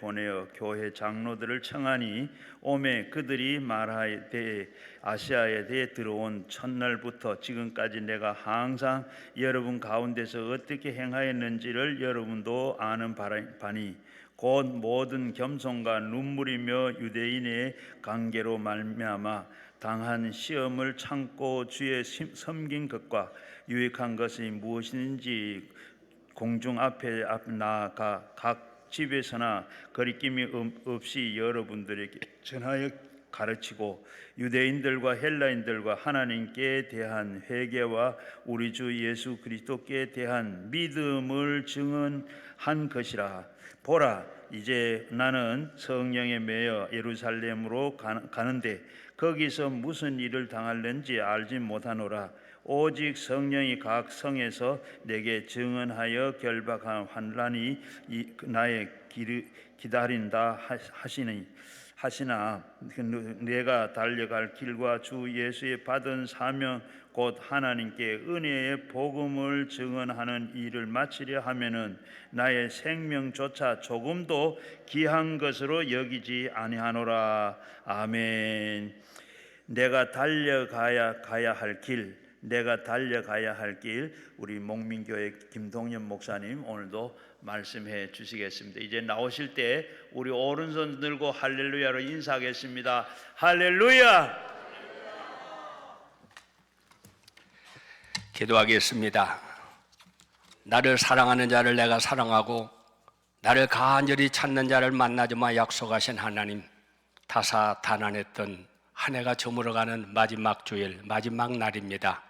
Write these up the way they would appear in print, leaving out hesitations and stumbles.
보내어 교회 장로들을 청하니 오매 그들이 말하되 아시아에 대해 들어온 첫날부터 지금까지 내가 항상 여러분 가운데서 어떻게 행하였는지를 여러분도 아는 바니 곧 모든 겸손과 눈물이며 유대인의 관계로 말미암아 당한 시험을 참고 주의 섬긴 것과 유익한 것이 무엇인지 공중 앞에 나아가 각 집에서나 거리낌이 없이 여러분들에게 전하여 가르치고 유대인들과 헬라인들과 하나님께 대한 회개와 우리 주 예수 그리스도께 대한 믿음을 증언한 것이라. 보라, 이제 나는 성령에 매여 예루살렘으로 가는데 거기서 무슨 일을 당할는지 알지 못하노라. 오직 성령이 각 성에서 내게 증언하여 결박한 환난이 나의 기다린다 하시나 내가 달려갈 길과 주 예수의 받은 사명 곧 하나님께 은혜의 복음을 증언하는 일을 마치려 하면은 나의 생명조차 조금도 귀한 것으로 여기지 아니하노라. 아멘. 내가 달려가야 할 길, 우리 목민교회 김동연 목사님 오늘도 말씀해 주시겠습니다. 이제 나오실 때 우리 오른손 들고 할렐루야로 인사하겠습니다. 할렐루야. 기도하겠습니다. 나를 사랑하는 자를 내가 사랑하고 나를 간절히 찾는 자를 만나주마 약속하신 하나님, 다사다난했던 한 해가 저물어가는 마지막 주일, 마지막 날입니다.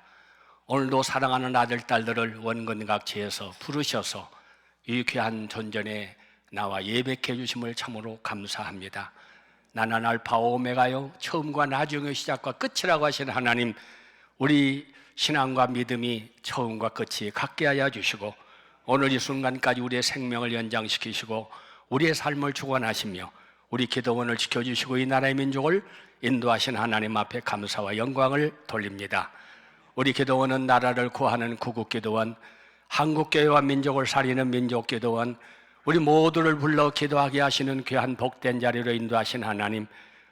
오늘도 사랑하는 아들, 딸들을 원근각지에서 부르셔서 이 귀한 존전에 나와 예배해 주심을 참으로 감사합니다. 나는 알파 오메가요, 처음과 나중의 시작과 끝이라고 하신 하나님, 우리 신앙과 믿음이 처음과 끝이 같게 하여 주시고 오늘 이 순간까지 우리의 생명을 연장시키시고 우리의 삶을 주관하시며 우리 기도원을 지켜주시고 이 나라의 민족을 인도하신 하나님 앞에 감사와 영광을 돌립니다. 우리 기도원은 나라를 구하는 구국기도원, 한국교회와 민족을 살리는 민족기도원, 우리 모두를 불러 기도하게 하시는 귀한 복된 자리로 인도하신 하나님,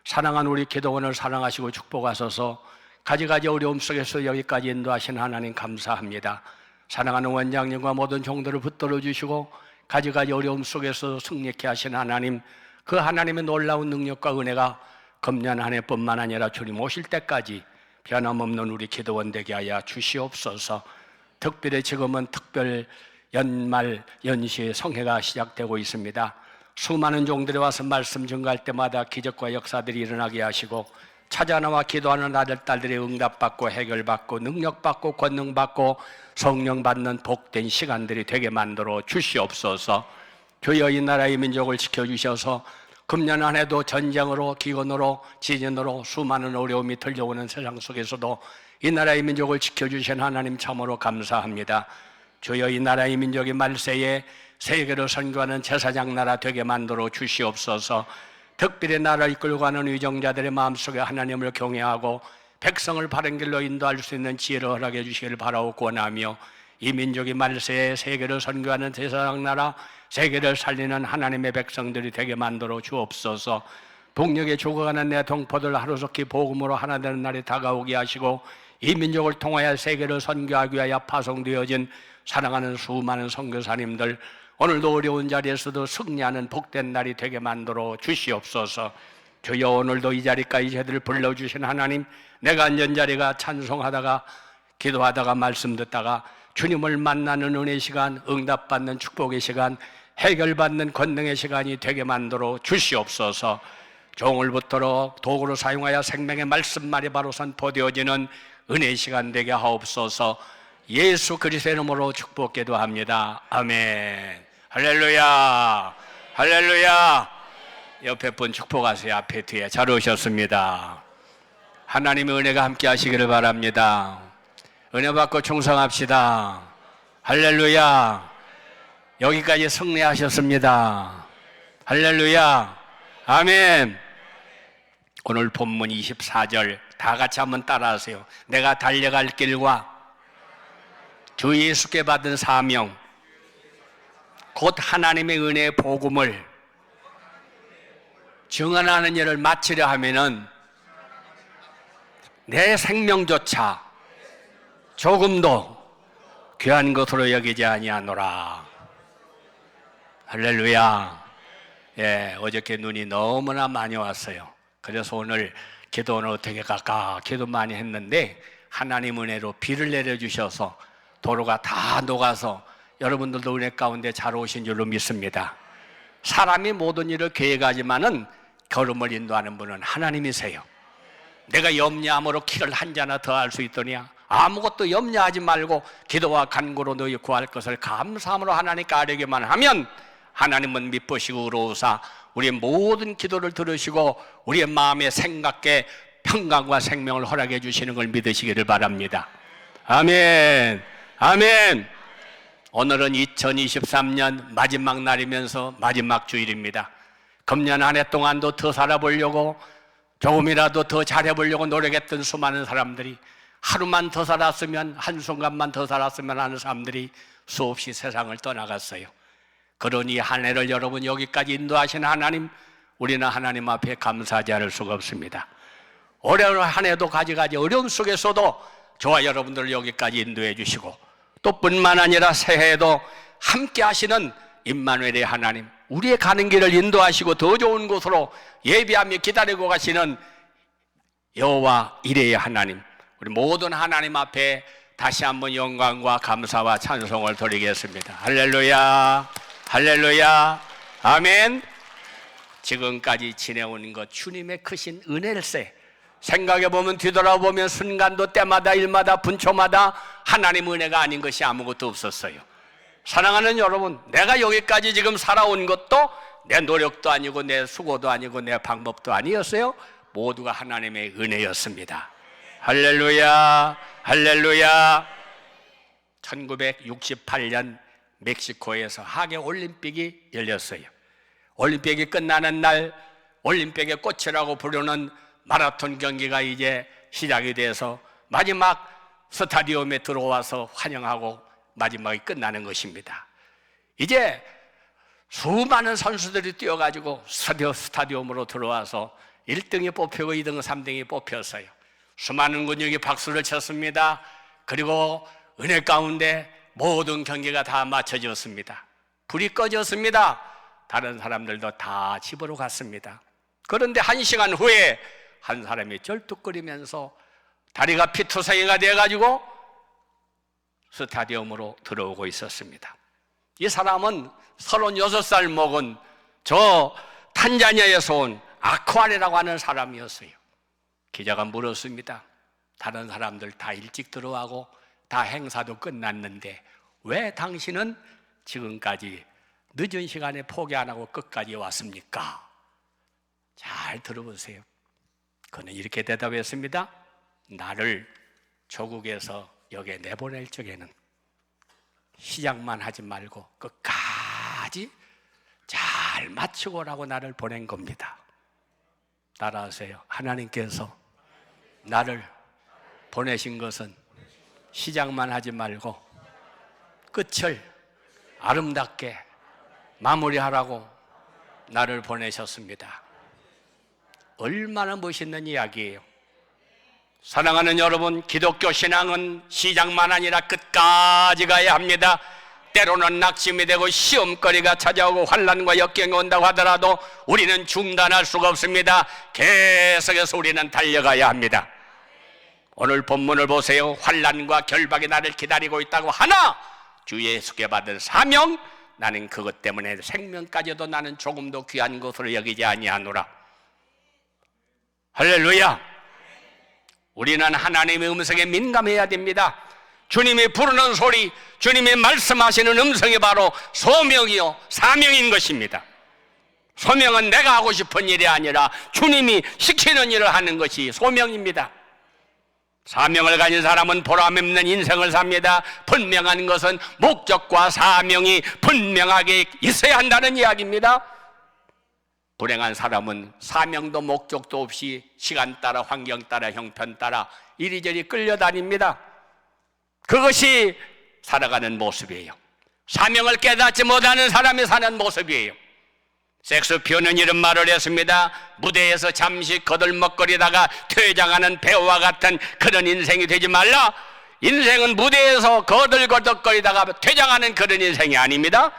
사랑한 우리 기도원을 사랑하시고 축복하소서. 가지가지 어려움 속에서 여기까지 인도하신 하나님 감사합니다. 사랑하는 원장님과 모든 종들을 붙들어 주시고 가지가지 어려움 속에서 승리케 하신 하나님, 그 하나님의 놀라운 능력과 은혜가 금년 한 해뿐만 아니라 주님 오실 때까지 변함없는 우리 기도원 되게 하여 주시옵소서. 특별히 지금은 특별 연말 연시의 성회가 시작되고 있습니다. 수많은 종들이 와서 말씀 증거할 때마다 기적과 역사들이 일어나게 하시고 찾아나와 기도하는 아들, 딸들이 응답받고 해결받고 능력받고 권능받고 성령받는 복된 시간들이 되게 만들어 주시옵소서. 주여 이 나라의 민족을 지켜주셔서 금년 한 해도 전쟁으로 기근으로 지진으로 수많은 어려움이 들려오는 세상 속에서도 이 나라의 민족을 지켜주신 하나님 참으로 감사합니다. 주여 이 나라의 민족이 말세에 세계를 선교하는 제사장 나라 되게 만들어 주시옵소서. 특별히 나라를 이끌고 가는 위정자들의 마음속에 하나님을 경외하고 백성을 바른 길로 인도할 수 있는 지혜를 허락해 주시기를 바라고 원하며 이 민족이 말세에 세계를 선교하는 제사장 나라, 세계를 살리는 하나님의 백성들이 되게 만들어 주옵소서. 북녘에 죽어가는 내 동포들 하루속히 복음으로 하나 되는 날이 다가오게 하시고 이 민족을 통하여 세계를 선교하기 위하여 파송되어진 사랑하는 수많은 선교사님들 오늘도 어려운 자리에서도 승리하는 복된 날이 되게 만들어 주시옵소서. 주여 오늘도 이 자리까지 저희들을 불러주신 하나님, 내가 앉은 자리가 찬송하다가 기도하다가 말씀 듣다가 주님을 만나는 은혜의 시간, 응답받는 축복의 시간, 해결받는 권능의 시간이 되게 만들어 주시옵소서. 종을 붙들어 도구로 사용하여 생명의 말씀말이 바로 선포되어지는 은혜의 시간 되게 하옵소서. 예수 그리스도의 이름으로 축복 기도합니다. 아멘. 할렐루야, 할렐루야. 옆에 분 축복하세요. 앞에 뒤에 잘 오셨습니다. 하나님의 은혜가 함께 하시기를 바랍니다. 은혜 받고 충성합시다. 할렐루야. 여기까지 승리하셨습니다. 할렐루야. 아멘. 오늘 본문 24절 다 같이 한번 따라하세요. 내가 달려갈 길과 주 예수께 받은 사명 곧 하나님의 은혜의 복음을 증언하는 일을 마치려 하면은 내 생명조차 조금도 귀한 것으로 여기지 아니하노라. 할렐루야. 예, 어저께 눈이 너무나 많이 왔어요. 그래서 오늘 기도는 어떻게 갈까 기도 많이 했는데 하나님 은혜로 비를 내려주셔서 도로가 다 녹아서 여러분들도 은혜 가운데 잘 오신 줄로 믿습니다. 사람이 모든 일을 계획하지만은 걸음을 인도하는 분은 하나님이세요. 내가 염려함으로 키를 한 자나 더 할 수 있더냐? 아무것도 염려하지 말고 기도와 간구로 너희 구할 것을 감사함으로 하나님께 아뢰기만 하면 하나님은 미쁘시고 의로우사 우리의 모든 기도를 들으시고 우리의 마음의 생각에 평강과 생명을 허락해 주시는 걸 믿으시기를 바랍니다. 아멘. 아멘. 오늘은 2023년 마지막 날이면서 마지막 주일입니다. 금년 한 해 동안도 더 살아보려고 조금이라도 더 잘해보려고 노력했던 수많은 사람들이 하루만 더 살았으면, 한순간만 더 살았으면 하는 사람들이 수없이 세상을 떠나갔어요. 그러니 한 해를 여러분 여기까지 인도하신 하나님, 우리는 하나님 앞에 감사하지 않을 수가 없습니다. 올해 한 해도 가지가지 어려움 속에서도 저와 여러분들을 여기까지 인도해 주시고 또 뿐만 아니라 새해에도 함께 하시는 임마누엘의 하나님, 우리의 가는 길을 인도하시고 더 좋은 곳으로 예비하며 기다리고 가시는 여호와 이레의 하나님, 우리 모든 하나님 앞에 다시 한번 영광과 감사와 찬송을 드리겠습니다. 할렐루야, 할렐루야, 아멘. 지금까지 지내온 것 주님의 크신 은혜일세. 생각해보면 뒤돌아보면 순간도 때마다 일마다 분초마다 하나님 은혜가 아닌 것이 아무것도 없었어요. 사랑하는 여러분, 내가 여기까지 지금 살아온 것도 내 노력도 아니고 내 수고도 아니고 내 방법도 아니었어요. 모두가 하나님의 은혜였습니다. 할렐루야, 할렐루야. 1968년 멕시코에서 하계 올림픽이 열렸어요. 올림픽이 끝나는 날 올림픽의 꽃이라고 부르는 마라톤 경기가 이제 시작이 돼서 마지막 스타디움에 들어와서 환영하고 마지막이 끝나는 것입니다. 이제 수많은 선수들이 뛰어가지고 스타디움으로 들어와서 1등이 뽑히고 2등, 3등이 뽑혔어요. 수많은 근육이 박수를 쳤습니다. 그리고 은혜 가운데 모든 경기가 다 마쳐졌습니다. 불이 꺼졌습니다. 다른 사람들도 다 집으로 갔습니다. 그런데 1시간 후에 한 사람이 절뚝거리면서 다리가 피투성이가 돼가지고 스타디움으로 들어오고 있었습니다. 이 사람은 36살 먹은 저 탄자니아에서 온 아쿠아레라고 하는 사람이었어요. 기자가 물었습니다. 다른 사람들 다 일찍 들어가고 다 행사도 끝났는데 왜 당신은 지금까지 늦은 시간에 포기 안 하고 끝까지 왔습니까? 잘 들어보세요. 그는 이렇게 대답했습니다. 나를 조국에서 여기에 내보낼 적에는 시작만 하지 말고 끝까지 잘 마치고 오라고 나를 보낸 겁니다. 따라하세요. 하나님께서 나를 보내신 것은 시작만 하지 말고 끝을 아름답게 마무리하라고 나를 보내셨습니다. 얼마나 멋있는 이야기예요. 사랑하는 여러분, 기독교 신앙은 시작만 아니라 끝까지 가야 합니다. 때로는 낙심이 되고 시험거리가 찾아오고 환난과 역경이 온다고 하더라도 우리는 중단할 수가 없습니다. 계속해서 우리는 달려가야 합니다. 오늘 본문을 보세요. 환난과 결박이 나를 기다리고 있다고 하나 주 예수께 받은 사명, 나는 그것 때문에 생명까지도 나는 조금도 귀한 것으로 여기지 아니하노라. 할렐루야. 우리는 하나님의 음성에 민감해야 됩니다. 주님이 부르는 소리, 주님이 말씀하시는 음성이 바로 소명이요 사명인 것입니다. 소명은 내가 하고 싶은 일이 아니라 주님이 시키는 일을 하는 것이 소명입니다. 사명을 가진 사람은 보람 있는 인생을 삽니다. 분명한 것은 목적과 사명이 분명하게 있어야 한다는 이야기입니다. 불행한 사람은 사명도 목적도 없이 시간 따라 환경 따라 형편 따라 이리저리 끌려다닙니다. 그것이 살아가는 모습이에요. 사명을 깨닫지 못하는 사람이 사는 모습이에요. 섹스피어는 이런 말을 했습니다. 무대에서 잠시 거들먹거리다가 퇴장하는 배우와 같은 그런 인생이 되지 말라. 인생은 무대에서 거들거들거리다가 퇴장하는 그런 인생이 아닙니다.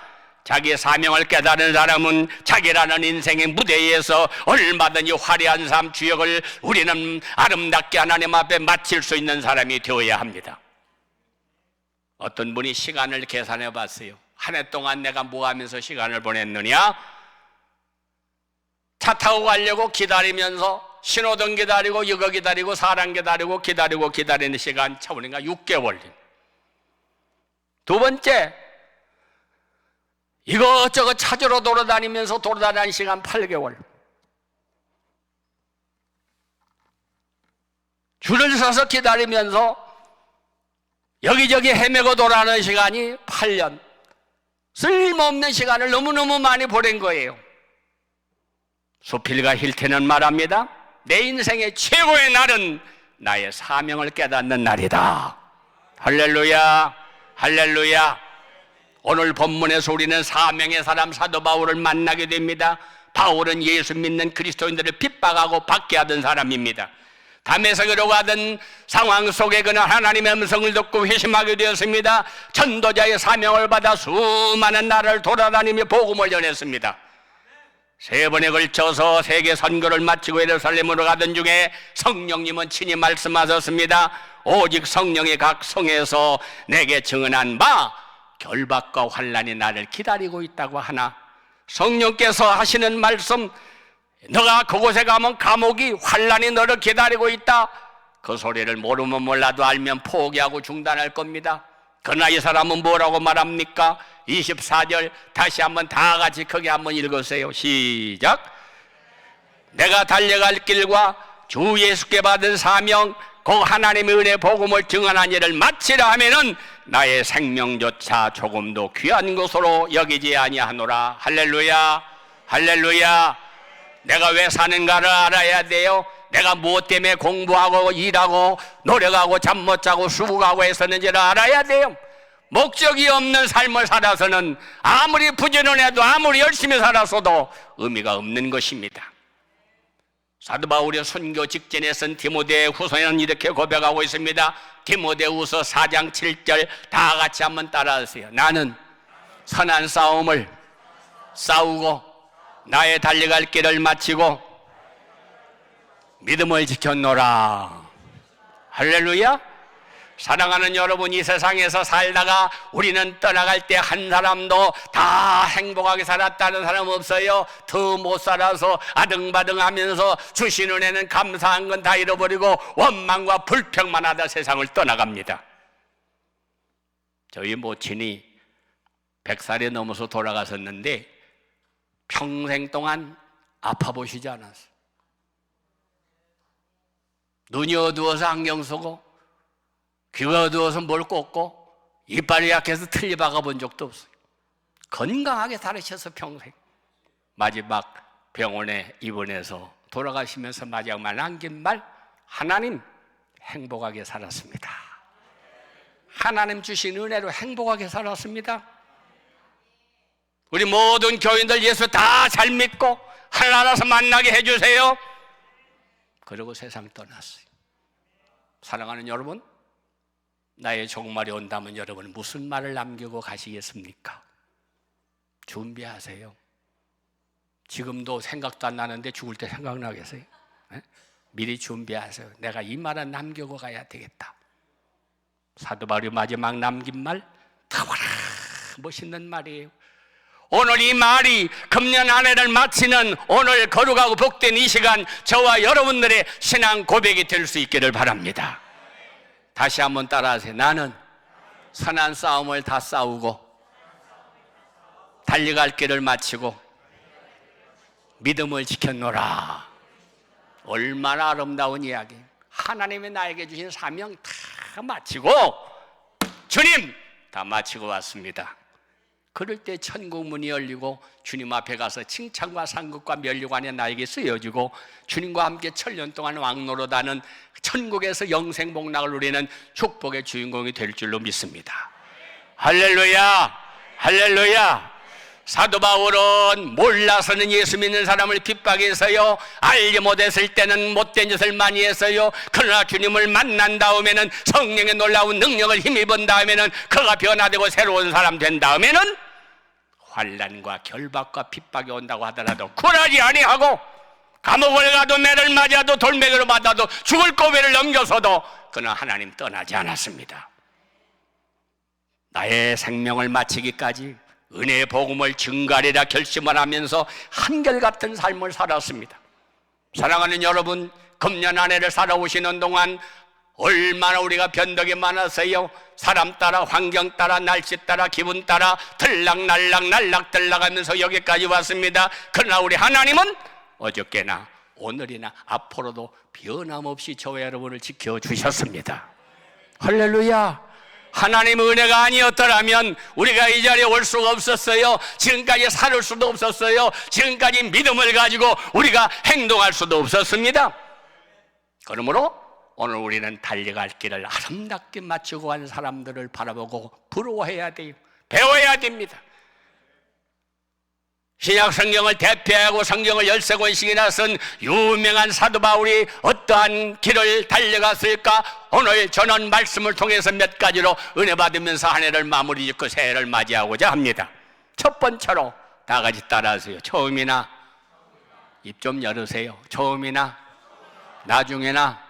자기의 사명을 깨달은 사람은 자기라는 인생의 무대에서 얼마든지 화려한 삶 주역을 우리는 아름답게 하나님 앞에 마칠 수 있는 사람이 되어야 합니다. 어떤 분이 시간을 계산해 봤어요. 한 해 동안 내가 뭐 하면서 시간을 보냈느냐? 차 타고 가려고 기다리면서 신호등 기다리고 이거 기다리고 사람 기다리고 기다리는 시간 차보니까 6개월. 두 번째, 이것저것 찾으러 돌아다니면서 돌아다니는 시간 8개월. 줄을 서서 기다리면서 여기저기 헤매고 돌아가는 시간이 8년. 쓸모없는 시간을 너무너무 많이 보낸 거예요. 소필과 힐트는 말합니다. 내 인생의 최고의 날은 나의 사명을 깨닫는 날이다. 할렐루야, 할렐루야. 오늘 본문에서 우리는 사명의 사람 사도 바울을 만나게 됩니다. 바울은 예수 믿는 그리스도인들을 핍박하고 박해하던 사람입니다. 다메섹으로 가던 상황 속에 그는 하나님의 음성을 듣고 회심하게 되었습니다. 전도자의 사명을 받아 수많은 나라를 돌아다니며 복음을 전했습니다. 3번에 걸쳐서 세계 선교를 마치고 예루살렘으로 가던 중에 성령님은 친히 말씀하셨습니다. 오직 성령의 각 성에서 내게 증언한 바 결박과 환난이 나를 기다리고 있다고 하나, 성령께서 하시는 말씀, 너가 그곳에 가면 감옥이 환난이 너를 기다리고 있다. 그 소리를 모르면 몰라도 알면 포기하고 중단할 겁니다. 그러나 이 사람은 뭐라고 말합니까? 24절 다시 한번 다 같이 크게 한번 읽으세요. 시작. 내가 달려갈 길과 주 예수께 받은 사명, 그 하나님의 은혜 복음을 증언한 일을 마치라 하면은 나의 생명조차 조금도 귀한 것으로 여기지 아니하노라. 할렐루야, 할렐루야. 내가 왜 사는가를 알아야 돼요. 내가 무엇 때문에 공부하고 일하고 노력하고 잠 못 자고 수고하고 했었는지를 알아야 돼요. 목적이 없는 삶을 살아서는 아무리 부지런해도 아무리 열심히 살았어도 의미가 없는 것입니다. 사도 바울의 선교 직전에 쓴 디모데 후서에는 이렇게 고백하고 있습니다. 디모데후서 4장 7절 다 같이 한번 따라하세요. 나는 선한 싸움을 싸우고 나의 달려갈 길을 마치고 믿음을 지켰노라. 할렐루야. 사랑하는 여러분, 이 세상에서 살다가 우리는 떠나갈 때 한 사람도 다 행복하게 살았다는 사람 없어요. 더 못 살아서 아등바등하면서 주신 은혜는 감사한 건 다 잃어버리고 원망과 불평만 하다 세상을 떠나갑니다. 저희 모친이 100살이 넘어서 돌아가셨는데 평생 동안 아파 보시지 않았어요. 눈이 어두워서 안경 쓰고 귀가 어두워서 뭘 꽂고 이빨이 약해서 틀니 박아본 적도 없어요. 건강하게 살으셔서 평생. 마지막 병원에 입원해서 돌아가시면서 마지막 말 남긴 말, 하나님 행복하게 살았습니다. 하나님 주신 은혜로 행복하게 살았습니다. 우리 모든 교인들 예수 다 잘 믿고 하나라서 만나게 해주세요. 그리고 세상 떠났어요. 사랑하는 여러분, 나의 종말이 온다면 여러분 무슨 말을 남기고 가시겠습니까? 준비하세요. 지금도 생각도 안 나는데 죽을 때 생각나겠어요? 네? 미리 준비하세요. 내가 이 말은 남기고 가야 되겠다. 사도 바울이 마지막 남긴 말, 타와라, 멋있는 말이에요. 오늘 이 말이 금년 한 해를 마치는 오늘 거룩하고 복된 이 시간, 저와 여러분들의 신앙 고백이 될 수 있기를 바랍니다. 다시 한번 따라하세요. 나는 선한 싸움을 다 싸우고 달려갈 길을 마치고 믿음을 지켰노라. 얼마나 아름다운 이야기. 하나님이 나에게 주신 사명 다 마치고, 주님 다 마치고 왔습니다. 그럴 때 천국 문이 열리고 주님 앞에 가서 칭찬과 상급과 면류관이 나에게 쓰여지고 주님과 함께 천년 동안 왕노릇하는 천국에서 영생 복락을 누리는 축복의 주인공이 될 줄로 믿습니다. 할렐루야, 할렐루야. 사도 바울은 몰라서는 예수 믿는 사람을 핍박해서요, 알지 못했을 때는 못된 짓을 많이 했어요. 그러나 주님을 만난 다음에는, 성령의 놀라운 능력을 힘입은 다음에는, 그가 변화되고 새로운 사람 된 다음에는 환난과 결박과 핍박이 온다고 하더라도 굴하지 아니하고, 감옥을 가도 매를 맞아도 돌멩이로 맞아도 죽을 고비를 넘겨서도 그는 하나님 떠나지 않았습니다. 나의 생명을 마치기까지 은혜의 복음을 증가하리라 결심을 하면서 한결같은 삶을 살았습니다. 사랑하는 여러분, 금년 한 해를 살아오시는 동안 얼마나 우리가 변덕이 많았어요. 사람 따라, 환경 따라, 날씨 따라, 기분 따라 들락날락 들락하면서 여기까지 왔습니다. 그러나 우리 하나님은 어저께나 오늘이나 앞으로도 변함없이 저와 여러분을 지켜주셨습니다. 할렐루야. 하나님의 은혜가 아니었더라면 우리가 이 자리에 올 수가 없었어요. 지금까지 살 수도 없었어요. 지금까지 믿음을 가지고 우리가 행동할 수도 없었습니다. 그러므로 오늘 우리는 달려갈 길을 아름답게 마치고 간 사람들을 바라보고 부러워해야 돼요. 배워야 됩니다. 신약 성경을 대표하고 성경을 13권씩이나 쓴 유명한 사도 바울이 어떠한 길을 달려갔을까? 오늘 저는 말씀을 통해서 몇 가지로 은혜 받으면서 한 해를 마무리 짓고 새해를 맞이하고자 합니다. 첫 번째로 다 같이 따라하세요. 처음이나, 입 좀 열으세요. 처음이나 나중에나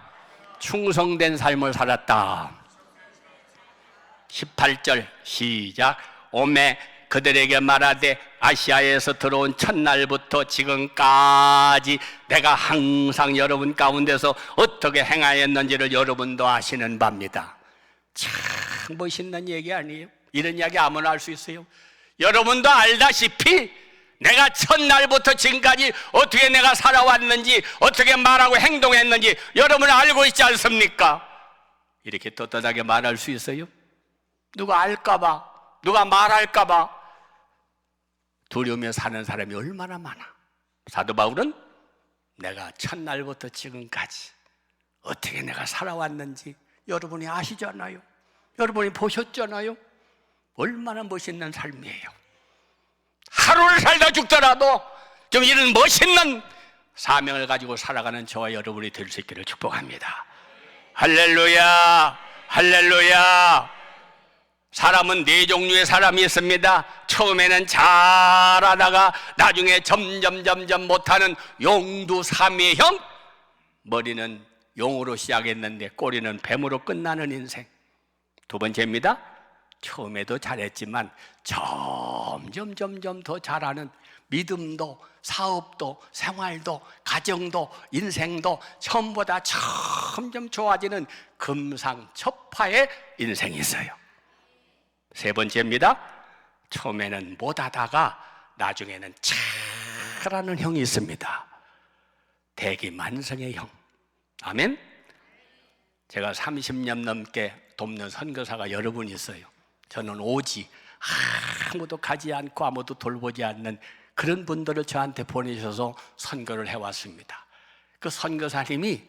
충성된 삶을 살았다. 18절 시작. 오매 그들에게 말하되 아시아에서 들어온 첫날부터 지금까지 내가 항상 여러분 가운데서 어떻게 행하였는지를 여러분도 아시는 바입니다. 참 멋있는 얘기 아니에요? 이런 이야기 아무나 할 수 있어요? 여러분도 알다시피 내가 첫날부터 지금까지 어떻게 내가 살아왔는지, 어떻게 말하고 행동했는지 여러분 알고 있지 않습니까? 이렇게 떳떳하게 말할 수 있어요? 누가 알까봐, 누가 말할까봐 두려우며 사는 사람이 얼마나 많아. 사도 바울은 내가 첫날부터 지금까지 어떻게 내가 살아왔는지 여러분이 아시잖아요. 여러분이 보셨잖아요. 얼마나 멋있는 삶이에요. 하루를 살다 죽더라도 좀 이런 멋있는 사명을 가지고 살아가는 저와 여러분이 될 수 있기를 축복합니다. 할렐루야, 할렐루야. 사람은 네 종류의 사람이 있습니다. 처음에는 잘하다가 나중에 점점 못하는 용두삼위형. 머리는 용으로 시작했는데 꼬리는 뱀으로 끝나는 인생. 두 번째입니다. 처음에도 잘했지만 점점 더 잘하는, 믿음도 사업도 생활도 가정도 인생도 처음보다 점점 좋아지는 금상첨화의 인생이 있어요. 세 번째입니다. 처음에는 못하다가 나중에는 잘하는 형이 있습니다. 대기만성의 형. 아멘. 제가 30년 넘게 돕는 선교사가 여러 분 있어요. 저는 오직 아무도 가지 않고 아무도 돌보지 않는 그런 분들을 저한테 보내셔서 선교를 해왔습니다. 그 선교사님이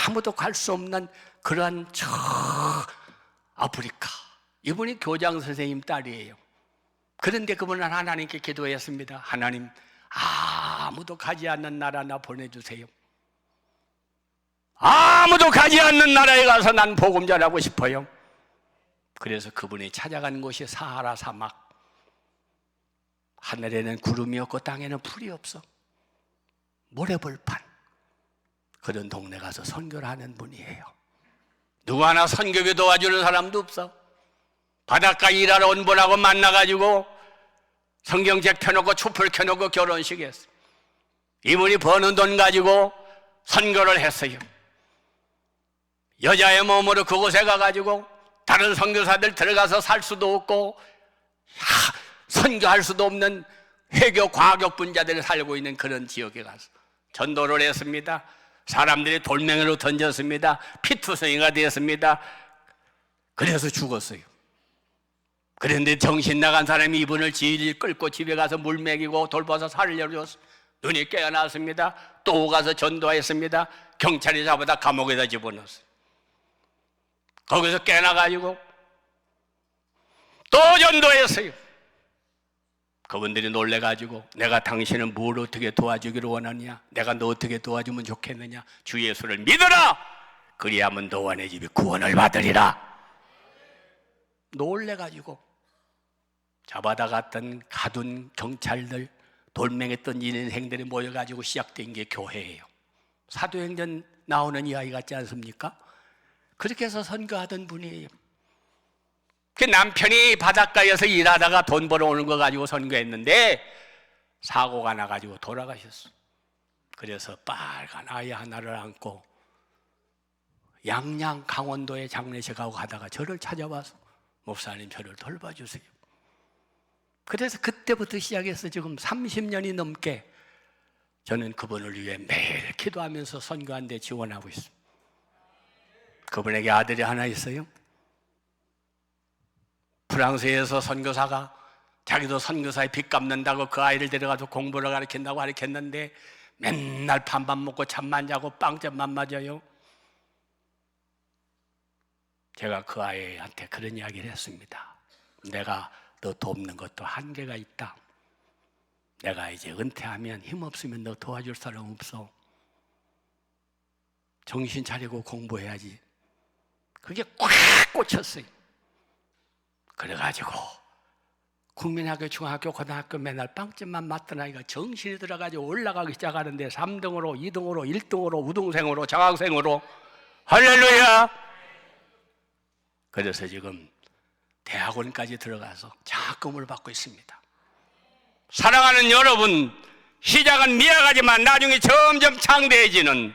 아무도 갈 수 없는 그러한 저 아프리카, 이분이 교장 선생님 딸이에요. 그런데 그분은 하나님께 기도했습니다. 하나님, 아무도 가지 않는 나라 나 보내주세요. 아무도 가지 않는 나라에 가서 난 복음 전하고 싶어요. 그래서 그분이 찾아간 곳이 사하라 사막. 하늘에는 구름이 없고 땅에는 풀이 없어. 모래벌판. 그런 동네 가서 선교를 하는 분이에요. 누구 하나 선교비 도와주는 사람도 없어. 바닷가 일하러 온 분하고 만나가지고 성경책 펴놓고 촛불 켜놓고 결혼식 했어. 이분이 버는 돈 가지고 선교를 했어요. 여자의 몸으로 그곳에 가가지고 다른 선교사들 들어가서 살 수도 없고 선교할 수도 없는 회교 과격 분자들이 살고 있는 그런 지역에 가서 전도를 했습니다. 사람들이 돌멩이로 던졌습니다. 피투성이가 되었습니다. 그래서 죽었어요. 그런데 정신 나간 사람이 이분을 질질 끌고 집에 가서 물 먹이고 돌봐서 살을 내려줬어요. 눈이 깨어났습니다. 또 가서 전도했습니다. 경찰이 잡아다 감옥에다 집어넣었어요. 거기서 깨어나가지고 또 전도했어요. 그분들이 놀래가지고 내가 당신은 뭘 어떻게 도와주기를 원하냐, 내가 너 어떻게 도와주면 좋겠느냐, 주 예수를 믿어라, 그리하면 너와 내 집이 구원을 받으리라. 놀래가지고 잡아다 갔던 가둔 경찰들, 돌맹했던 인생들이 모여가지고 시작된 게 교회예요. 사도행전 나오는 이야기 같지 않습니까? 그렇게 해서 선교하던 분이에요. 그 남편이 바닷가에서 일하다가 돈 벌어오는 거 가지고 선교했는데 사고가 나가지고 돌아가셨어. 그래서 빨간 아이 하나를 안고 양양 강원도에 장례식하고 가다가 저를 찾아와서 목사님 저를 돌봐주세요. 그래서 그때부터 시작해서 지금 30년이 넘게 저는 그분을 위해 매일 기도하면서 선교한 데 지원하고 있습니다. 그분에게 아들이 하나 있어요. 프랑스에서 선교사가 자기도 선교사에 빚 갚는다고 그 아이를 데려가서 공부를 가르친다고 가르쳤는데 맨날 밥만 먹고 잠만 자고 빵점만 맞아요. 제가 그 아이한테 그런 이야기를 했습니다. 내가 너 돕는 것도 한계가 있다. 내가 이제 은퇴하면 힘없으면 너 도와줄 사람 없어. 정신 차리고 공부해야지. 그게 꽉 꽂혔어요. 그래가지고 국민학교, 중학교, 고등학교 맨날 빵점만 맞던 아이가 정신이 들어가지고 올라가기 시작하는데 3등으로, 2등으로, 1등으로, 우등생으로, 장학생으로. 할렐루야! 그래서 지금 대학원까지 들어가서 장학금을 받고 있습니다. 사랑하는 여러분, 시작은 미약하지만 나중에 점점 창대해지는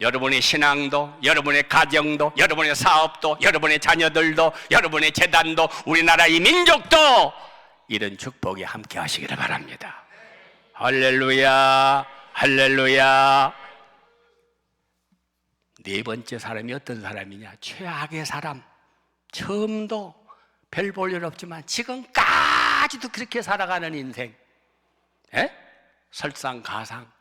여러분의 신앙도, 여러분의 가정도, 여러분의 사업도, 여러분의 자녀들도, 여러분의 재단도, 우리나라의 민족도 이런 축복이 함께 하시기를 바랍니다. 할렐루야, 할렐루야. 네 번째 사람이 어떤 사람이냐? 최악의 사람. 처음도 별 볼 일 없지만 지금까지도 그렇게 살아가는 인생. 설상가상.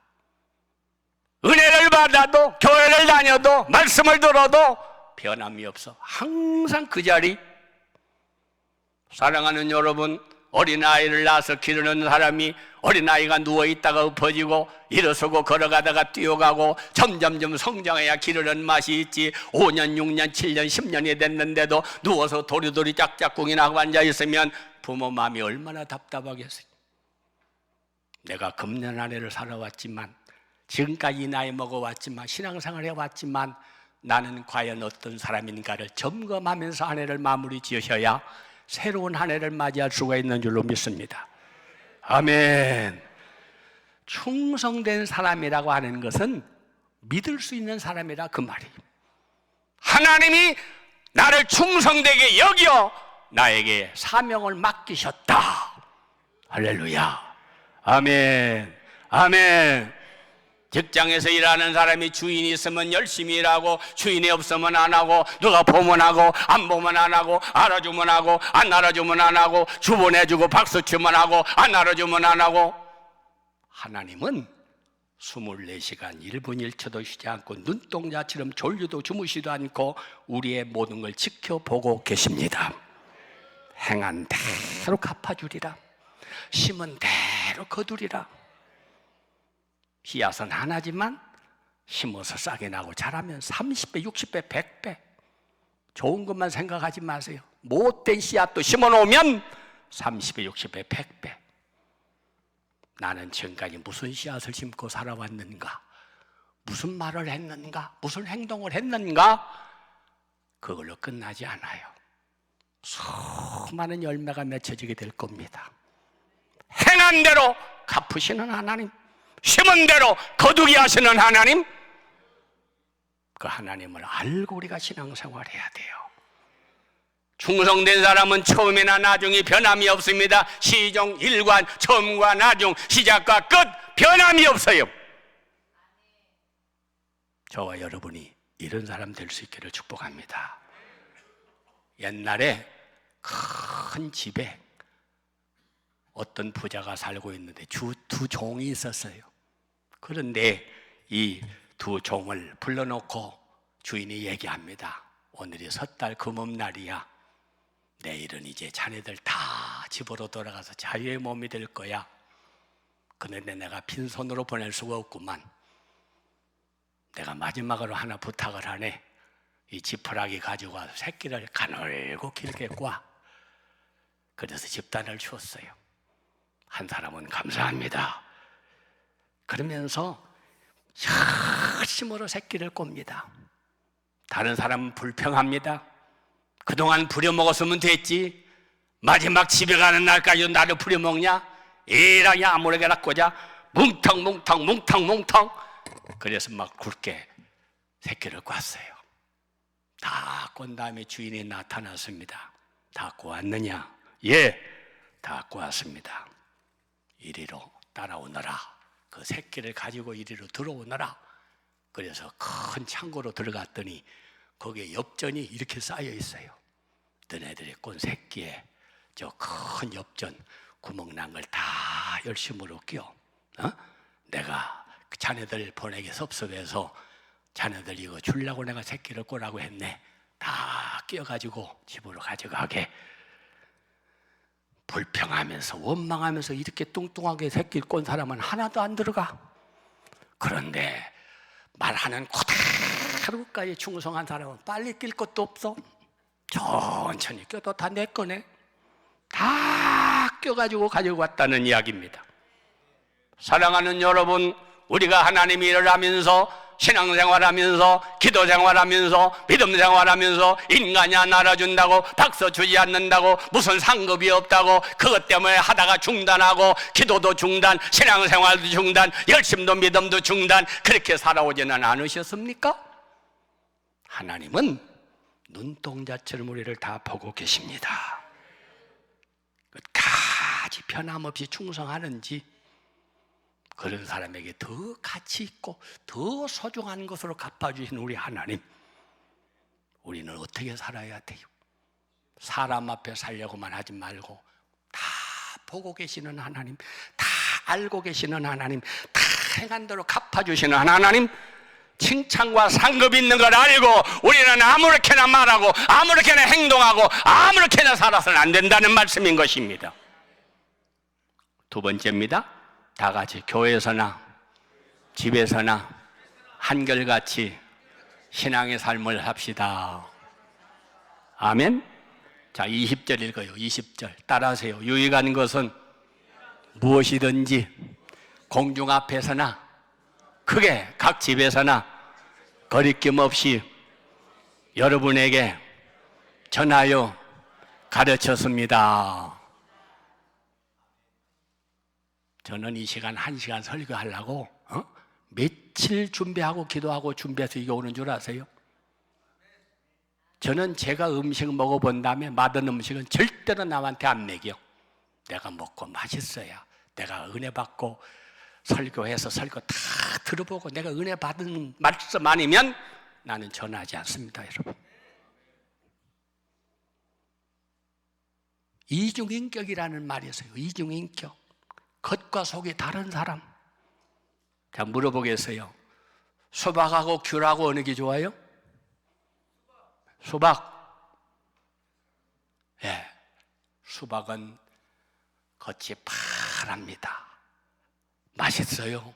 은혜를 받아도, 교회를 다녀도, 말씀을 들어도 변함이 없어. 항상 그 자리. 사랑하는 여러분, 어린아이를 낳아서 기르는 사람이 어린아이가 누워있다가 엎어지고 일어서고 걸어가다가 뛰어가고 점점점 성장해야 기르는 맛이 있지. 5년, 6년, 7년, 10년이 됐는데도 누워서 도리도리 짝짝꿍이나 하고 앉아있으면 부모 마음이 얼마나 답답하겠어요. 내가 금년 한 해를 살아왔지만, 지금까지 이 나이 먹어왔지만, 신앙생활 해왔지만 나는 과연 어떤 사람인가를 점검하면서 한 해를 마무리 지으셔야 새로운 한 해를 맞이할 수가 있는 줄로 믿습니다. 아멘. 충성된 사람이라고 하는 것은 믿을 수 있는 사람이라 그 말이에요. 하나님이 나를 충성되게 여겨 나에게 사명을 맡기셨다. 할렐루야. 아멘. 아멘. 직장에서 일하는 사람이 주인이 있으면 열심히 일하고 주인이 없으면 안 하고, 누가 보면 하고 안 보면 안 하고, 알아주면 하고 안 알아주면 안 하고, 주문해주고 박수치면 하고 안 알아주면 안 하고. 하나님은 24시간 1분 1초도 쉬지 않고 눈동자처럼 졸지도 주무시도 않고 우리의 모든 걸 지켜보고 계십니다. 행한 대로 갚아주리라. 심은 대로 거두리라. 씨앗은 하나지만 심어서 싹이 나고 자라면 30배, 60배, 100배. 좋은 것만 생각하지 마세요. 못된 씨앗도 심어놓으면 30배, 60배, 100배. 나는 지금까지 무슨 씨앗을 심고 살아왔는가? 무슨 말을 했는가? 무슨 행동을 했는가? 그걸로 끝나지 않아요. 수많은 열매가 맺혀지게 될 겁니다. 행한 대로 갚으시는 하나님, 심은 대로 거두게 하시는 하나님, 그 하나님을 알고 우리가 신앙생활 해야 돼요. 충성된 사람은 처음이나 나중이 변함이 없습니다. 시종, 일관, 처음과 나중, 시작과 끝 변함이 없어요. 저와 여러분이 이런 사람 될 수 있기를 축복합니다. 옛날에 큰 집에 어떤 부자가 살고 있는데 두 종이 있었어요. 그런데 이 두 종을 불러놓고 주인이 얘기합니다. 오늘이 섣달 금음날이야. 내일은 이제 자네들 다 집으로 돌아가서 자유의 몸이 될 거야. 그런데 내가 빈손으로 보낼 수가 없구만. 내가 마지막으로 하나 부탁을 하네. 이 지푸라기 가지고 와서 새끼를 가늘고 길게 꽈. 그래서 집단을 주었어요. 한 사람은 감사합니다 그러면서 열심으로 새끼를 꼽니다. 다른 사람은 불평합니다. 그동안 부려먹었으면 됐지, 마지막 집에 가는 날까지 나를 부려먹냐? 에라야 아무렇게나 꽂아. 뭉텅. 그래서 막 굵게 새끼를 꽈어요. 다 꼰 다음에 주인이 나타났습니다. 다 꽈왔느냐? 예, 다 꽈왔습니다. 이리로 따라오너라. 그 새끼를 가지고 이리로 들어오너라. 그래서 큰 창고로 들어갔더니 거기에 엽전이 이렇게 쌓여 있어요. 너네들이 꼰 새끼에 저 큰 엽전 구멍 난 걸 다 열심으로 끼워. 내가 자네들 보내기 섭섭해서 자네들 이거 주려고 내가 새끼를 꼬라고 했네. 다 끼워가지고 집으로 가져가게. 불평하면서 원망하면서 이렇게 뚱뚱하게 새끼를 꼰 사람은 하나도 안 들어가. 그런데 말하는 그대로까지 충성한 사람은 빨리 낄 것도 없어. 천천히 껴도 다 내 거네. 다 껴가지고 가지고 왔다는 이야기입니다. 사랑하는 여러분, 우리가 하나님 일을 하면서, 신앙생활하면서, 기도생활하면서, 믿음생활하면서 인간이 안 알아준다고, 박수 주지 않는다고, 무슨 상급이 없다고, 그것 때문에 하다가 중단하고, 기도도 중단, 신앙생활도 중단, 열심도 믿음도 중단, 그렇게 살아오지는 않으셨습니까? 하나님은 눈동자처럼 우리를 다 보고 계십니다. 끝까지 변함없이 충성하는지, 그런 사람에게 더 가치 있고 더 소중한 것으로 갚아주신 우리 하나님, 우리는 어떻게 살아야 돼요? 사람 앞에 살려고만 하지 말고 다 보고 계시는 하나님, 다 알고 계시는 하나님, 다 행한 대로 갚아주시는 하나님, 칭찬과 상급이 있는 걸 알고 우리는 아무렇게나 말하고 아무렇게나 행동하고 아무렇게나 살아서는 안 된다는 말씀인 것입니다. 두 번째입니다. 다 같이 교회에서나 집에서나 한결같이 신앙의 삶을 합시다. 아멘. 자, 20절 읽어요. 20절 따라하세요. 유익한 것은 무엇이든지 공중 앞에서나 크게 각 집에서나 거리낌 없이 여러분에게 전하여 가르쳤습니다. 저는 이 시간 1시간 설교하려고 며칠 준비하고 기도하고 준비해서 이거 오는 줄 아세요? 저는 제가 음식 먹어본 다음에 맛은 음식은 절대로 남한테 안 먹여. 내가 먹고 맛있어야 내가 은혜 받고 설교해서 설교 다 들어보고 내가 은혜 받은 말씀 아니면 나는 전하지 않습니다, 여러분. 이중인격이라는 말이 있어요. 이중인격. 겉과 속이 다른 사람. 자, 물어보겠어요. 수박하고 귤하고 어느 게 좋아요? 수박. 예, 수박은 겉이 파랍니다. 맛있어요.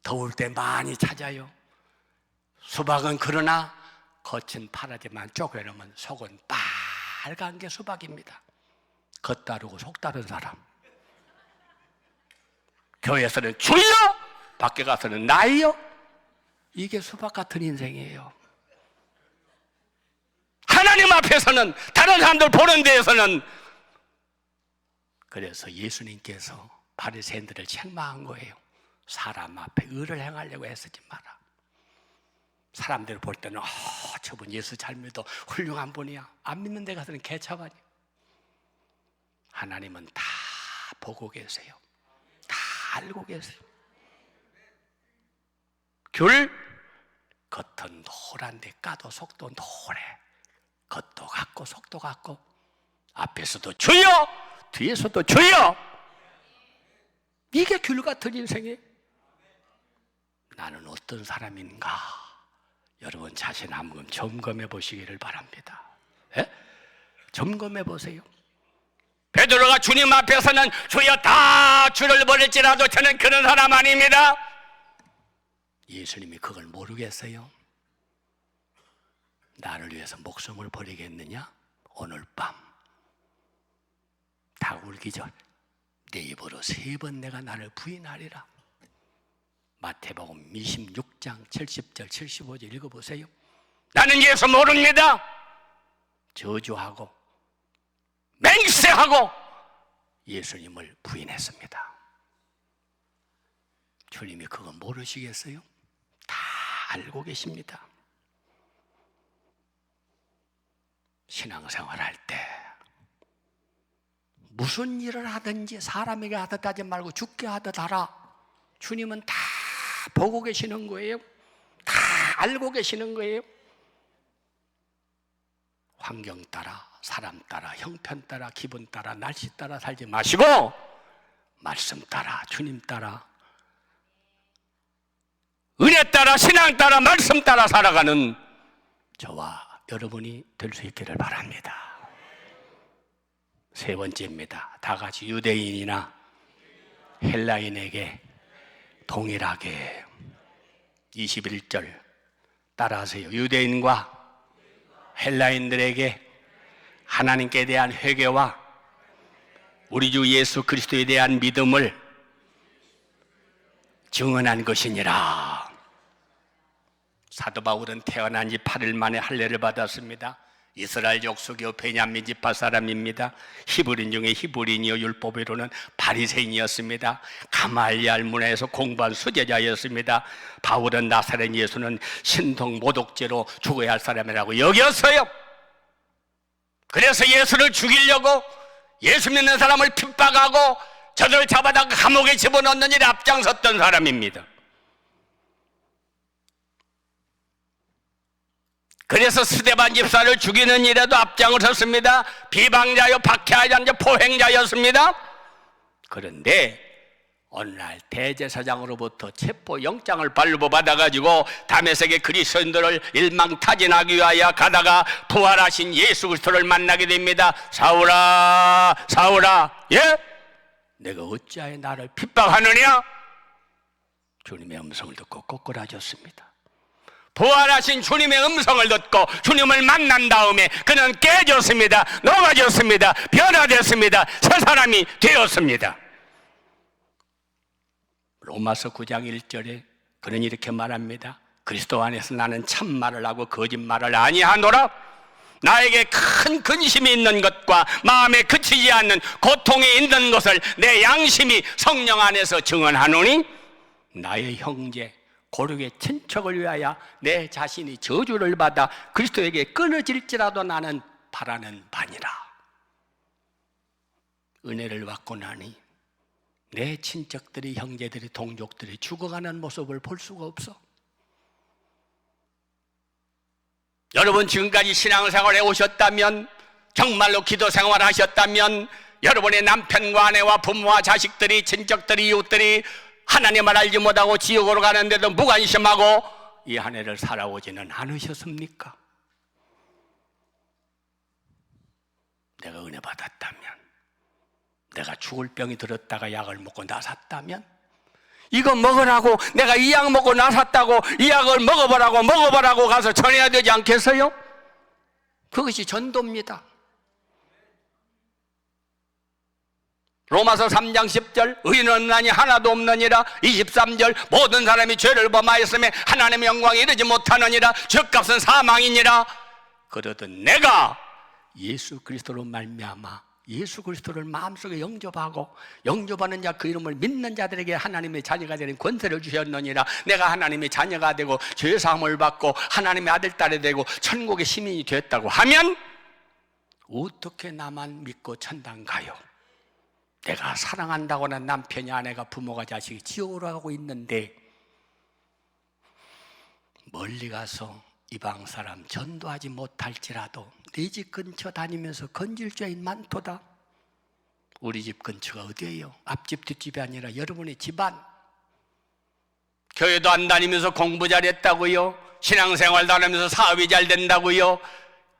더울 때 많이 찾아요. 수박은 그러나 겉은 파랗지만 쪼개놓으면 속은 빨간 게 수박입니다. 겉 다르고 속 다른 사람. 교회에서는 주여, 밖에 가서는 나이요. 이게 수박 같은 인생이에요. 하나님 앞에서는, 다른 사람들 보는 데에서는. 그래서 예수님께서 바리새인들을 책망한 거예요. 사람 앞에 의를 행하려고 애쓰지 마라. 사람들 볼 때는 저분 예수 잘 믿어, 훌륭한 분이야. 안 믿는 데 가서는 개차반이야. 하나님은 다 보고 계세요. 다 알고 계세요. 귤 겉은 노란데 까도 속도 노래. 겉도 같고 속도 같고 앞에서도 주여, 뒤에서도 주여. 이게 귤 같은 인생이에요. 나는 어떤 사람인가? 여러분 자신 한번 점검해 보시기를 바랍니다. 예? 점검해 보세요. 베드로가 주님 앞에서는 주여 다 주를 버릴지라도 저는 그런 사람 아닙니다. 예수님이 그걸 모르겠어요? 나를 위해서 목숨을 버리겠느냐? 오늘 밤 다 울기 전 내 입으로 3번 내가 나를 부인하리라. 마태복음 26장 70절 75절 읽어보세요. 나는 예수 모릅니다. 저주하고 맹세하고 예수님을 부인했습니다. 주님이 그거 모르시겠어요? 다 알고 계십니다. 신앙생활 할 때 무슨 일을 하든지 사람에게 하듯 하지 말고 죽게 하듯 하라. 주님은 다 보고 계시는 거예요. 다 알고 계시는 거예요. 환경 따라, 사람 따라, 형편 따라, 기분 따라, 날씨 따라 살지 마시고 말씀 따라, 주님 따라, 은혜 따라, 신앙 따라, 말씀 따라 살아가는 저와 여러분이 될 수 있기를 바랍니다. 3번째입니다. 다 같이 유대인이나 헬라인에게 동일하게 21절 따라하세요. 유대인과 헬라인들에게 하나님께 대한 회개와 우리 주 예수 그리스도에 대한 믿음을 증언한 것이니라. 사도 바울은 태어난 지 8일 만에 할례를 받았습니다. 이스라엘 족속이요 베냐민 지파 사람입니다. 히브리인 중에 히브리인이요 율법으로는 바리새인이었습니다. 가말리알 문화에서 공부한 수제자였습니다. 바울은 나사렛 예수는 신통 모독죄로 죽어야 할 사람이라고 여겼어요. 그래서 예수를 죽이려고 예수 믿는 사람을 핍박하고 저들을 잡아다가 감옥에 집어넣는 일에 앞장섰던 사람입니다. 그래서 스데반 집사를 죽이는 일에도 앞장을 섰습니다. 비방자요, 박해하자, 포행자였습니다. 그런데 어느 날 대제사장으로부터 체포영장을 발부받아가지고 다메섹의 그리스도인들을 일망타진하기 위하여 가다가 부활하신 예수 그리스도를 만나게 됩니다. 사울아, 사울아, 예? 내가 어찌하여 나를 핍박하느냐? 주님의 음성을 듣고 꼬꾸라졌습니다. 부활하신 주님의 음성을 듣고 주님을 만난 다음에 그는 깨졌습니다. 녹아졌습니다. 변화됐습니다. 새 사람이 되었습니다. 로마서 9장 1절에 그는 이렇게 말합니다. 그리스도 안에서 나는 참말을 하고 거짓말을 아니하노라. 나에게 큰 근심이 있는 것과 마음에 그치지 않는 고통이 있는 것을 내 양심이 성령 안에서 증언하노니 나의 형제 고륙의 친척을 위하여 내 자신이 저주를 받아 그리스도에게 끊어질지라도 나는 바라는 바니라. 은혜를 받고 나니 내 친척들이, 형제들이, 동족들이 죽어가는 모습을 볼 수가 없어. 여러분 지금까지 신앙생활에 오셨다면, 정말로 기도생활 하셨다면 여러분의 남편과 아내와 부모와 자식들이, 친척들이, 이웃들이 하나님을 알지 못하고 지옥으로 가는데도 무관심하고 이 한 해를 살아오지는 않으셨습니까? 내가 은혜 받았다면, 내가 죽을 병이 들었다가 약을 먹고 나섰다면, 이거 먹으라고 내가 이 약 먹고 나섰다고 이 약을 먹어보라고 가서 전해야 되지 않겠어요? 그것이 전도입니다. 로마서 3장 10절 의인은 없나니 하나도 없느니라. 23절 모든 사람이 죄를 범하였으며 하나님의 영광에 이르지 못하느니라. 죄값은 사망이니라. 그러던 내가 예수 그리스도로 말미암아 예수 그리스도를 마음속에 영접하고 영접하는 자 그 이름을 믿는 자들에게 하나님의 자녀가 되는 권세를 주셨느니라. 내가 하나님의 자녀가 되고 죄사함을 받고 하나님의 아들 딸이 되고 천국의 시민이 되었다고 하면 어떻게 나만 믿고 천당 가요? 내가 사랑한다고는 남편이, 아내가, 부모가, 자식이 지옥으로 가고 있는데 멀리 가서 이방 사람 전도하지 못할지라도 네 집 근처 다니면서 건질 죄인 많도다. 우리 집 근처가 어디예요? 앞집 뒷집이 아니라 여러분의 집안. 교회도 안 다니면서 공부 잘했다고요? 신앙생활도 안 하면서 사업이 잘 된다고요?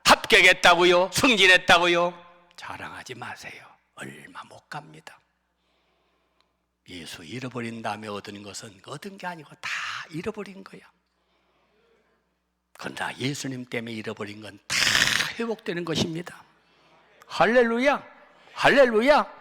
합격했다고요? 승진했다고요? 자랑하지 마세요. 얼마 못 갑니다. 예수 잃어버린 다음에 얻은 것은 얻은 게 아니고 다 잃어버린 거야. 그러나 예수님 때문에 잃어버린 건 다 회복되는 것입니다. 할렐루야! 할렐루야!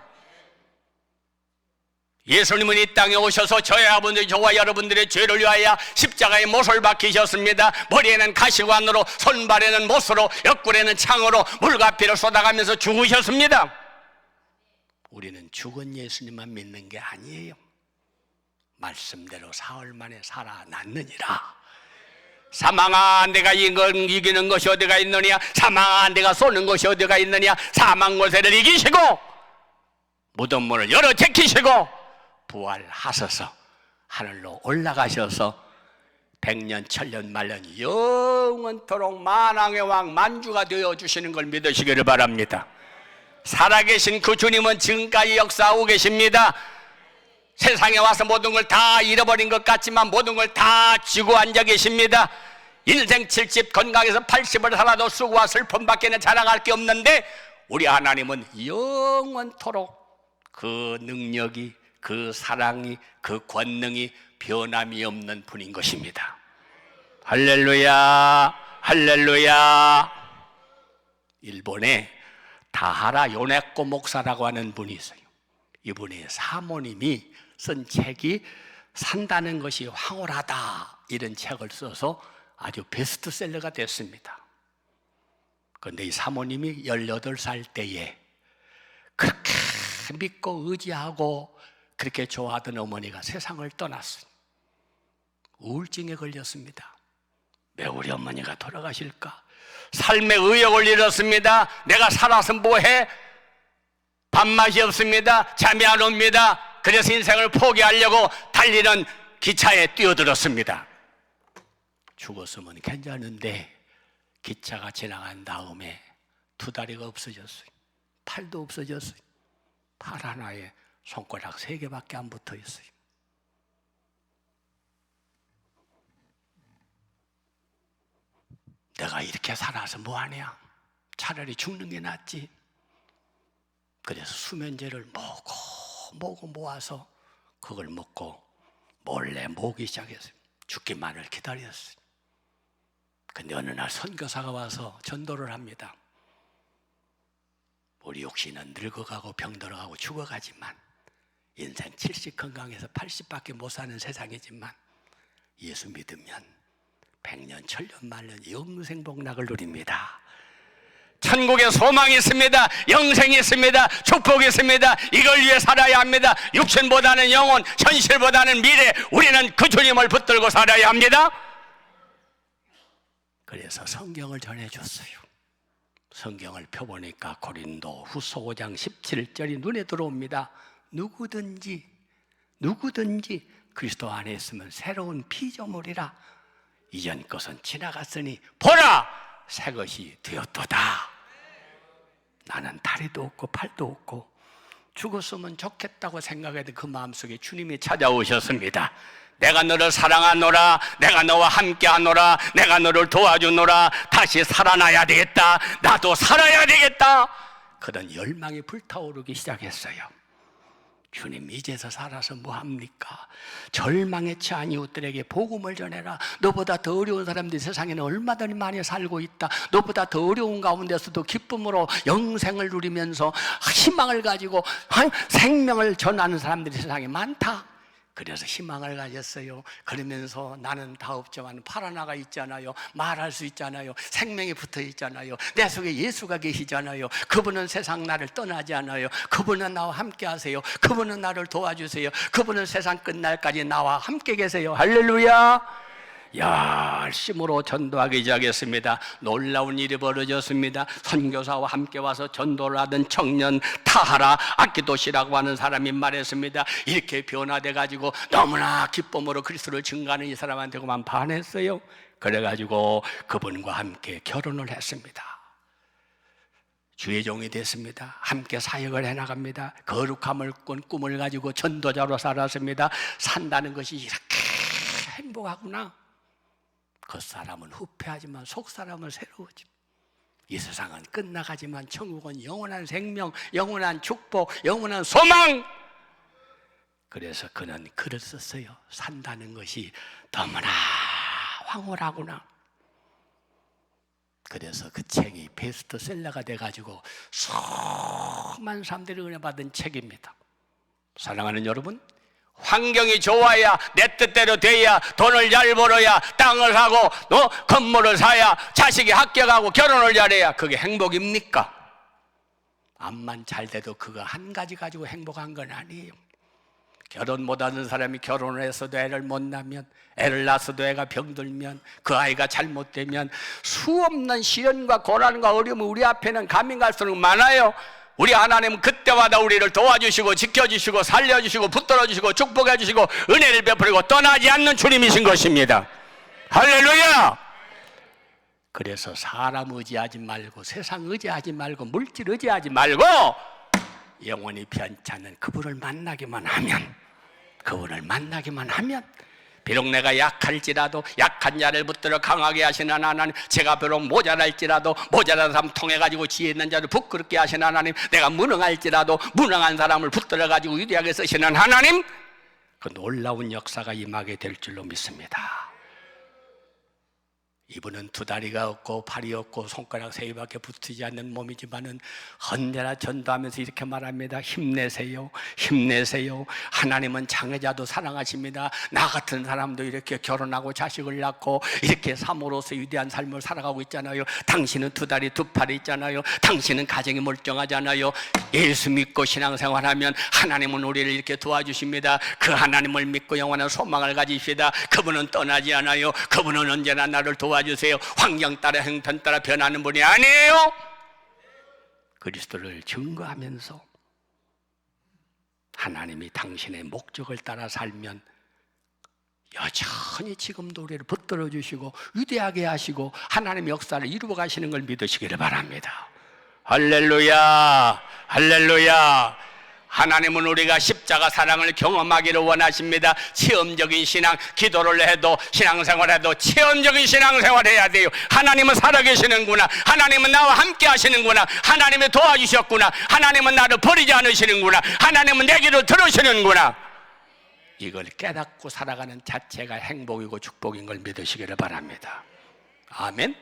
예수님은 이 땅에 오셔서 저와 여러분들의 죄를 위하여 십자가에 못을 박히셨습니다. 머리에는 가시관으로, 손발에는 못으로, 옆구리에는 창으로 물과 피를 쏟아가면서 죽으셨습니다. 우리는 죽은 예수님만 믿는 게 아니에요. 말씀대로 사흘 만에 살아났느니라. 사망아, 내가 이기는 것이 어디가 있느냐? 사망아, 내가 쏘는 것이 어디가 있느냐? 사망 권세를 이기시고 무덤 문을 열어 제키시고 부활하셔서 하늘로 올라가셔서 백년 천년 말년 영원토록 만왕의 왕 만주가 되어주시는 걸 믿으시기를 바랍니다. 살아계신 그 주님은 지금까지 역사하고 계십니다. 세상에 와서 모든 걸 다 잃어버린 것 같지만 모든 걸 다 쥐고 앉아 계십니다. 인생 70 건강해서 80을 살아도 수고와 슬픔밖에는 자랑할 게 없는데 우리 하나님은 영원토록 그 능력이, 그 사랑이, 그 권능이 변함이 없는 분인 것입니다. 할렐루야, 할렐루야. 일본에 다하라 요네코 목사라고 하는 분이 있어요. 이분의 사모님이 쓴 책이 산다는 것이 황홀하다 이런 책을 써서 아주 베스트셀러가 됐습니다. 그런데 이 사모님이 18살 때에 그렇게 믿고 의지하고 그렇게 좋아하던 어머니가 세상을 떠났어요. 우울증에 걸렸습니다. 왜 우리 어머니가 돌아가실까? 삶의 의욕을 잃었습니다. 내가 살아서 뭐해? 밥맛이 없습니다. 잠이 안 옵니다. 그래서 인생을 포기하려고 달리는 기차에 뛰어들었습니다. 죽었으면 괜찮은데 기차가 지나간 다음에 두 다리가 없어졌어요. 팔도 없어졌어요. 팔 하나에 손가락 3개밖에 안 붙어 있어요. 내가 이렇게 살아서 뭐하냐? 차라리 죽는 게 낫지. 그래서 수면제를 모고 모아서 그걸 먹고 몰래 모으기 시작했어요. 죽기만을 기다렸어요. 근데 어느 날 선교사가 와서 전도를 합니다. 우리 육신은 늙어가고 병들어가고 죽어가지만 인생 70 건강해서 80밖에 못 사는 세상이지만 예수 믿으면 백년 천년 만년 영생 복락을 누립니다. 천국에 소망이 있습니다. 영생이 있습니다. 축복이 있습니다. 이걸 위해 살아야 합니다. 육신보다는 영혼, 현실보다는 미래, 우리는 그 주님을 붙들고 살아야 합니다. 그래서 성경을 전해줬어요. 성경을 펴보니까 고린도 후서 5장 17절이 눈에 들어옵니다. 누구든지 그리스도 안에 있으면 새로운 피조물이라. 이전 것은 지나갔으니 보라 새 것이 되었도다. 나는 다리도 없고 팔도 없고 죽었으면 좋겠다고 생각했던 그 마음속에 주님이 찾아오셨습니다. 내가 너를 사랑하노라, 내가 너와 함께하노라, 내가 너를 도와주노라. 다시 살아나야 되겠다. 나도 살아야 되겠다. 그런 열망이 불타오르기 시작했어요. 주님 이제서 살아서 뭐합니까? 절망에 처한 이웃들에게 복음을 전해라. 너보다 더 어려운 사람들이 세상에는 얼마든지 많이 살고 있다. 너보다 더 어려운 가운데서도 기쁨으로 영생을 누리면서 희망을 가지고 생명을 전하는 사람들이 세상에 많다. 그래서 희망을 가졌어요. 그러면서 나는 다 없지만 팔 하나가 있잖아요. 말할 수 있잖아요. 생명이 붙어 있잖아요. 내 속에 예수가 계시잖아요. 그분은 세상 나를 떠나지 않아요. 그분은 나와 함께 하세요. 그분은 나를 도와주세요. 그분은 세상 끝날까지 나와 함께 계세요. 할렐루야. 열심으로 전도하기 시작했습니다. 놀라운 일이 벌어졌습니다. 선교사와 함께 와서 전도를 하던 청년 타하라 아키도시라고 하는 사람이 말했습니다. 이렇게 변화돼 가지고 너무나 기쁨으로 그리스도를 증거하는 이 사람한테 그만 반했어요. 그래가지고 그분과 함께 결혼을 했습니다. 주의 종이 됐습니다. 함께 사역을 해나갑니다. 거룩함을 꾼 꿈을 가지고 전도자로 살았습니다. 산다는 것이 이렇게 행복하구나. 겉사람은 후패하지만 속사람은 새로워집니다. 이 세상은 끝나가지만 천국은 영원한 생명, 영원한 축복, 영원한 소망. 그래서 그는 글을 썼어요. 산다는 것이 너무나 황홀하구나. 그래서 그 책이 베스트셀러가 돼가지고 수많은 사람들이 은혜 받은 책입니다. 사랑하는 여러분, 환경이 좋아야, 내 뜻대로 돼야, 돈을 잘 벌어야, 땅을 사고 건물을 사야, 자식이 합격하고 결혼을 잘해야 그게 행복입니까? 암만 잘 돼도 그거 한 가지 가지고 행복한 건 아니에요. 결혼 못하는 사람이 결혼을 했어도 애를 못 낳으면, 애를 낳았어도 애가 병들면, 그 아이가 잘못되면 수없는 시련과 고난과 어려움이 우리 앞에는 가면 갈수록 많아요. 우리 하나님은 그때마다 우리를 도와주시고 지켜주시고 살려주시고 붙들어주시고 축복해주시고 은혜를 베풀고 떠나지 않는 주님이신 것입니다. 할렐루야! 그래서 사람 의지하지 말고, 세상 의지하지 말고, 물질 의지하지 말고 영원히 편찮은 그분을 만나기만 하면, 그분을 만나기만 하면, 비록 내가 약할지라도 약한 자를 붙들어 강하게 하시는 하나님, 제가 비록 모자랄지라도 모자란 사람 통해 가지고 지혜 있는 자를 부끄럽게 하시는 하나님, 내가 무능할지라도 무능한 사람을 붙들어 가지고 위대하게 쓰시는 하나님, 그 놀라운 역사가 임하게 될 줄로 믿습니다. 이분은 두 다리가 없고 팔이 없고 손가락 세 개밖에 붙이지 않는 몸이지만은 언제나 전도하면서 이렇게 말합니다. 힘내세요, 힘내세요. 하나님은 장애자도 사랑하십니다. 나 같은 사람도 이렇게 결혼하고 자식을 낳고 이렇게 사모로서 위대한 삶을 살아가고 있잖아요. 당신은 두 다리 두 팔이 있잖아요. 당신은 가정이 멀쩡하잖아요. 예수 믿고 신앙생활하면 하나님은 우리를 이렇게 도와주십니다. 그 하나님을 믿고 영원한 소망을 가지십시다. 그분은 떠나지 않아요. 그분은 언제나 나를 도와주세요. 환경 따라 형편 따라 변하는 분이 아니에요. 그리스도를 증거하면서 하나님이 당신의 목적을 따라 살면 여전히 지금도 우리를 붙들어 주시고 위대하게 하시고 하나님의 역사를 이루어 가시는 걸 믿으시기를 바랍니다. 할렐루야, 할렐루야. 하나님은 우리가 십자가 사랑을 경험하기를 원하십니다. 체험적인 신앙, 기도를 해도 신앙생활해도 체험적인 신앙생활 해야 돼요. 하나님은 살아계시는구나, 하나님은 나와 함께 하시는구나, 하나님이 도와주셨구나, 하나님은 나를 버리지 않으시는구나, 하나님은 내 길을 들으시는구나. 이걸 깨닫고 살아가는 자체가 행복이고 축복인 걸 믿으시기를 바랍니다. 아멘.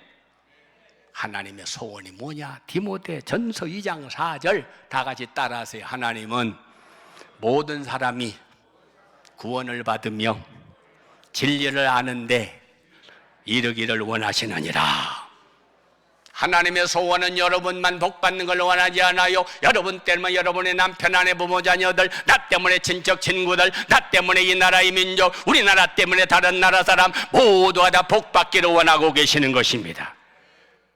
하나님의 소원이 뭐냐? 디모데 전서 2장 4절 다 같이 따라하세요. 하나님은 모든 사람이 구원을 받으며 진리를 아는데 이르기를 원하시느니라. 하나님의 소원은 여러분만 복받는 걸 원하지 않아요. 여러분 때문에 여러분의 남편, 아내, 부모, 자녀들, 나 때문에 친척, 친구들, 나 때문에 이 나라의 민족, 우리나라 때문에 다른 나라 사람 모두가 다 복받기를 원하고 계시는 것입니다.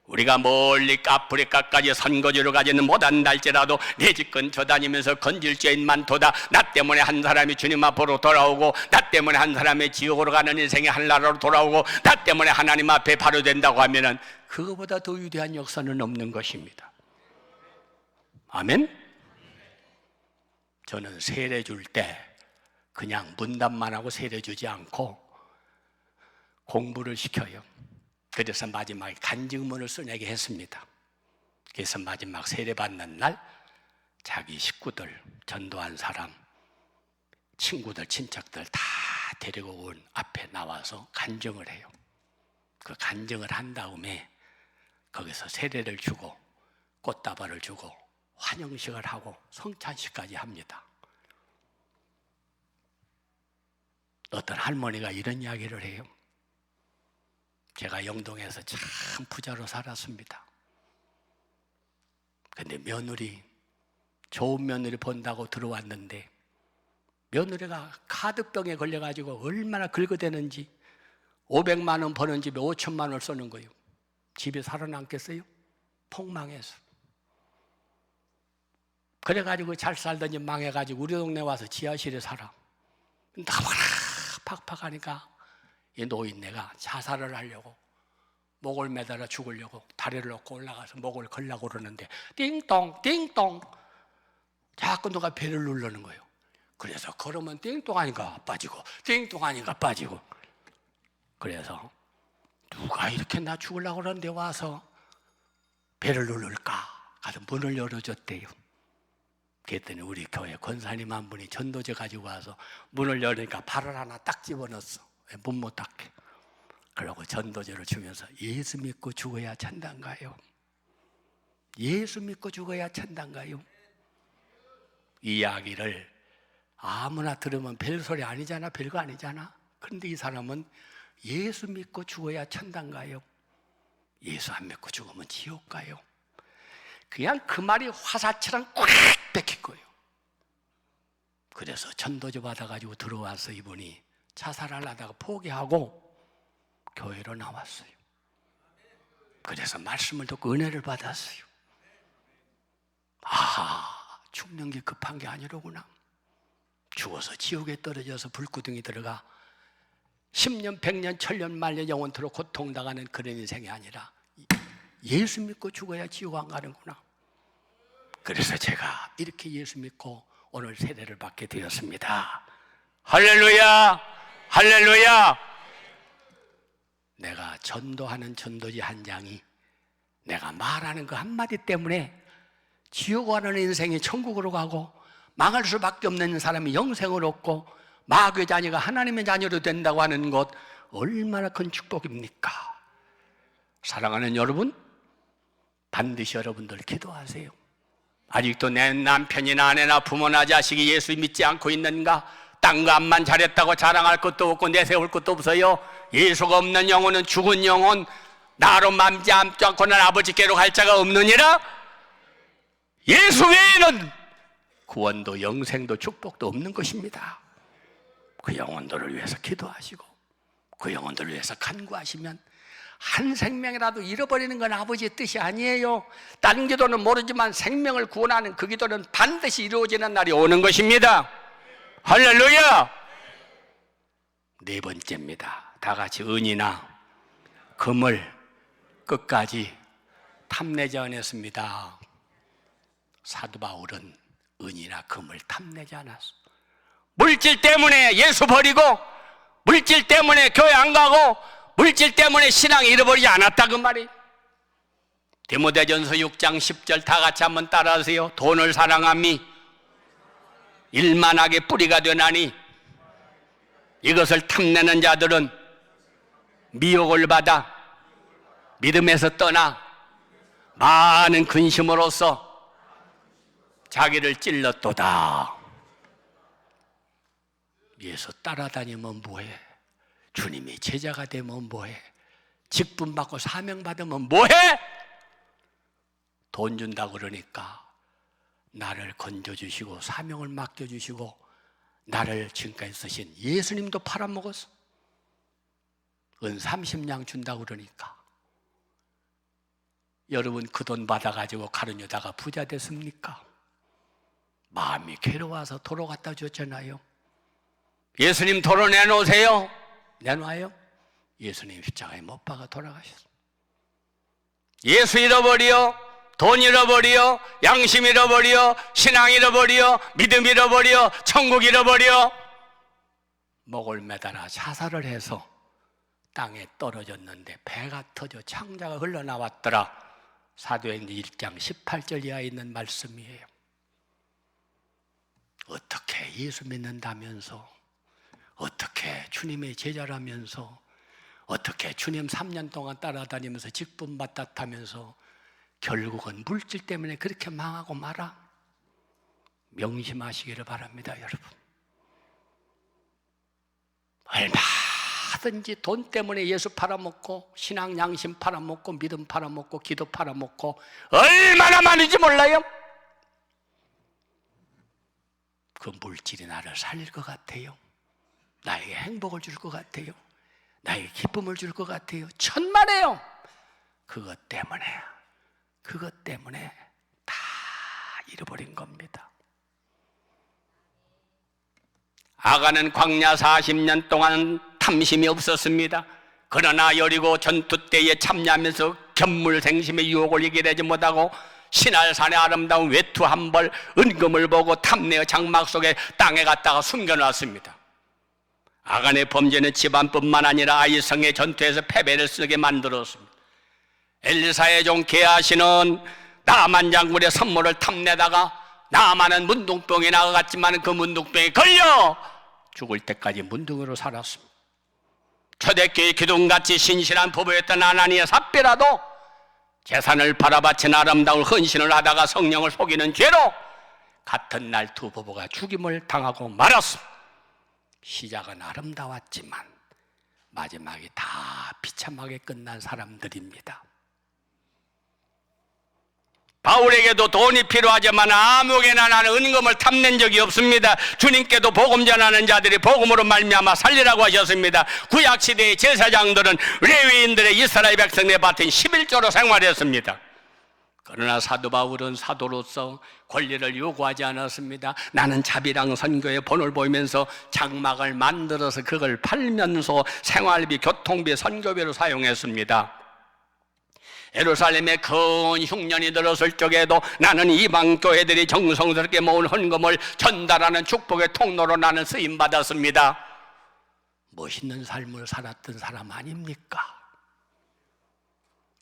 우리가 멀리 아프리카까지 선거지로 가지는 못한다 할지라도 내 집 근처 다니면서 건질 죄인 많도다. 나 때문에 한 사람이 주님 앞으로 돌아오고, 나 때문에 한 사람이 지옥으로 가는 인생의 한 나라로 돌아오고, 나 때문에 하나님 앞에 바로 된다고 하면은 그거보다 더 위대한 역사는 없는 것입니다. 아멘. 저는 세례 줄 때 그냥 문답만 하고 세례 주지 않고 공부를 시켜요. 그래서 마지막에 간증문을 써내게 했습니다. 그래서 마지막 세례 받는 날 자기 식구들, 전도한 사람, 친구들, 친척들 다 데리고 온 앞에 나와서 간증을 해요. 그 간증을 한 다음에 거기서 세례를 주고 꽃다발을 주고 환영식을 하고 성찬식까지 합니다. 어떤 할머니가 이런 이야기를 해요. 제가 영동에서 참 부자로 살았습니다. 근데 며느리, 좋은 며느리 본다고 들어왔는데 며느리가 카드병에 걸려가지고 얼마나 긁어대는지 500만 원 버는 집에 5천만 원을 쓰는 거예요. 집에 살아남겠어요? 폭망해서. 그래가지고 잘 살더니 망해가지고 우리 동네 와서 지하실에 살아. 나무나 팍팍하니까 이 노인네가 자살을 하려고 목을 매달아 죽으려고 다리를 놓고 올라가서 목을 걸려고 그러는데 띵동 띵동 자꾸 누가 배를 누르는 거예요. 그래서 걸으면 띵동 하니까 빠지고 띵동 하니까 빠지고. 그래서 누가 이렇게 나 죽으려고 그러는데 와서 배를 누를까? 가서 문을 열어줬대요. 그랬더니 우리 교회 권사님 한 분이 전도제 가지고 와서 문을 열으니까 발을 하나 딱 집어넣었어. 문 못 닫게. 그러고 전도제를 주면서 예수 믿고 죽어야 찬단가요? 예수 믿고 죽어야 찬단가요? 이 이야기를 아무나 들으면 별소리 아니잖아, 별거 아니잖아. 그런데 이 사람은 예수 믿고 죽어야 천당가요? 예수 안 믿고 죽으면 지옥 가요? 그냥 그 말이 화살처럼 꽉 박힌 거예요. 그래서 전도제 받아가지고 들어와서 이분이 자살하려다가 포기하고 교회로 나왔어요. 그래서 말씀을 듣고 은혜를 받았어요. 아, 죽는 게 급한 게 아니로구나. 죽어서 지옥에 떨어져서 불구덩이 들어가 10년, 100년, 1000년, 만년 영원토록 고통당하는 그런 인생이 아니라 예수 믿고 죽어야 지옥 안 가는구나. 그래서 제가 이렇게 예수 믿고 오늘 세례를 받게 되었습니다. 할렐루야! 할렐루야! 내가 전도하는 전도지 한 장이 내가 말하는 그 한마디 때문에 지옥 가는 인생이 천국으로 가고 망할 수밖에 없는 사람이 영생을 얻고 마귀의 자녀가 하나님의 자녀로 된다고 하는 것 얼마나 큰 축복입니까? 사랑하는 여러분, 반드시 여러분들 기도하세요. 아직도 내 남편이나 아내나 부모나 자식이 예수 믿지 않고 있는가? 딴 것만 잘했다고 자랑할 것도 없고 내세울 것도 없어요. 예수가 없는 영혼은 죽은 영혼, 나로 맘지 않고는 아버지께로 갈 자가 없느니라. 예수 외에는 구원도 영생도 축복도 없는 것입니다. 그 영혼들을 위해서 기도하시고 그 영혼들을 위해서 간구하시면 한 생명이라도 잃어버리는 건 아버지의 뜻이 아니에요. 다른 기도는 모르지만 생명을 구원하는 그 기도는 반드시 이루어지는 날이 오는 것입니다. 할렐루야! 네 번째입니다. 다 같이 은이나 금을 끝까지 탐내지 않았습니다. 사도 바울은 은이나 금을 탐내지 않았어. 물질 때문에 예수 버리고 물질 때문에 교회 안 가고 물질 때문에 신앙 잃어버리지 않았다 그 말이. 디모데전서 6장 10절 다 같이 한번 따라하세요. 돈을 사랑함이 일만하게 뿌리가 되나니 이것을 탐내는 자들은 미혹을 받아 믿음에서 떠나 많은 근심으로써 자기를 찔렀도다. 예수 따라다니면 뭐해? 주님이 제자가 되면 뭐해? 직분 받고 사명 받으면 뭐해? 돈 준다고 그러니까 나를 건져주시고 사명을 맡겨주시고 나를 지금까지 쓰신 예수님도 팔아먹었어. 은 30냥 준다고 그러니까 여러분 그 돈 받아가지고 가르려다가 부자 됐습니까? 마음이 괴로워서 도로 갖다 줬잖아요. 예수님 도로 내놓으세요. 내놔요? 예수님 십자가에 못 박아 돌아가셨어. 예수 잃어버려, 돈 잃어버려, 양심 잃어버려, 신앙 잃어버려, 믿음 잃어버려, 천국 잃어버려. 목을 매달아 자살을 해서 땅에 떨어졌는데 배가 터져 창자가 흘러나왔더라. 사도행전 1장 18절 이하에 있는 말씀이에요. 어떻게 예수 믿는다면서, 어떻게 주님의 제자라면서, 어떻게 주님 3년 동안 따라다니면서 직분 받았다면서 결국은 물질 때문에 그렇게 망하고 말아? 명심하시기를 바랍니다, 여러분. 얼마든지 돈 때문에 예수 팔아먹고 신앙 양심 팔아먹고 믿음 팔아먹고 기도 팔아먹고 얼마나 많은지 몰라요? 그 물질이 나를 살릴 것 같아요? 나에게 행복을 줄 것 같아요? 나에게 기쁨을 줄 것 같아요? 천만에요. 그것 때문에 다 잃어버린 겁니다. 아가는 광야 40년 동안 탐심이 없었습니다. 그러나 여리고 전투 때에 참여하면서 견물생심의 유혹을 이겨내지 못하고 신할산의 아름다운 외투 한 벌, 은금을 보고 탐내어 장막 속에 땅에 갔다가 숨겨놨습니다. 아간의 범죄는 집안뿐만 아니라 아이성의 전투에서 패배를 쓰게 만들었습니다. 엘리사의 종 게하시는 나만 장군의 선물을 탐내다가 나만은 문둥병에 나가갔지만 그 문둥병에 걸려 죽을 때까지 문둥으로 살았습니다. 초대교회 기둥같이 신실한 부부였던 아나니아 삽비라도 재산을 팔아바친 아름다운 헌신을 하다가 성령을 속이는 죄로 같은 날 두 부부가 죽임을 당하고 말았습니다. 시작은 아름다웠지만 마지막이 다 비참하게 끝난 사람들입니다. 바울에게도 돈이 필요하지만 아무에게나 나는 은금을 탐낸 적이 없습니다. 주님께도 복음 전하는 자들이 복음으로 말미암아 살리라고 하셨습니다. 구약시대의 제사장들은 레위인들의 이스라엘 백성의 밭은 11조로 생활했습니다. 그러나 사도 바울은 사도로서 권리를 요구하지 않았습니다. 나는 자비랑 선교의 본을 보이면서 장막을 만들어서 그걸 팔면서 생활비, 교통비, 선교비로 사용했습니다. 예루살렘에 큰 흉년이 들었을 적에도 나는 이방 교회들이 정성스럽게 모은 헌금을 전달하는 축복의 통로로 나는 쓰임받았습니다. 멋있는 삶을 살았던 사람 아닙니까?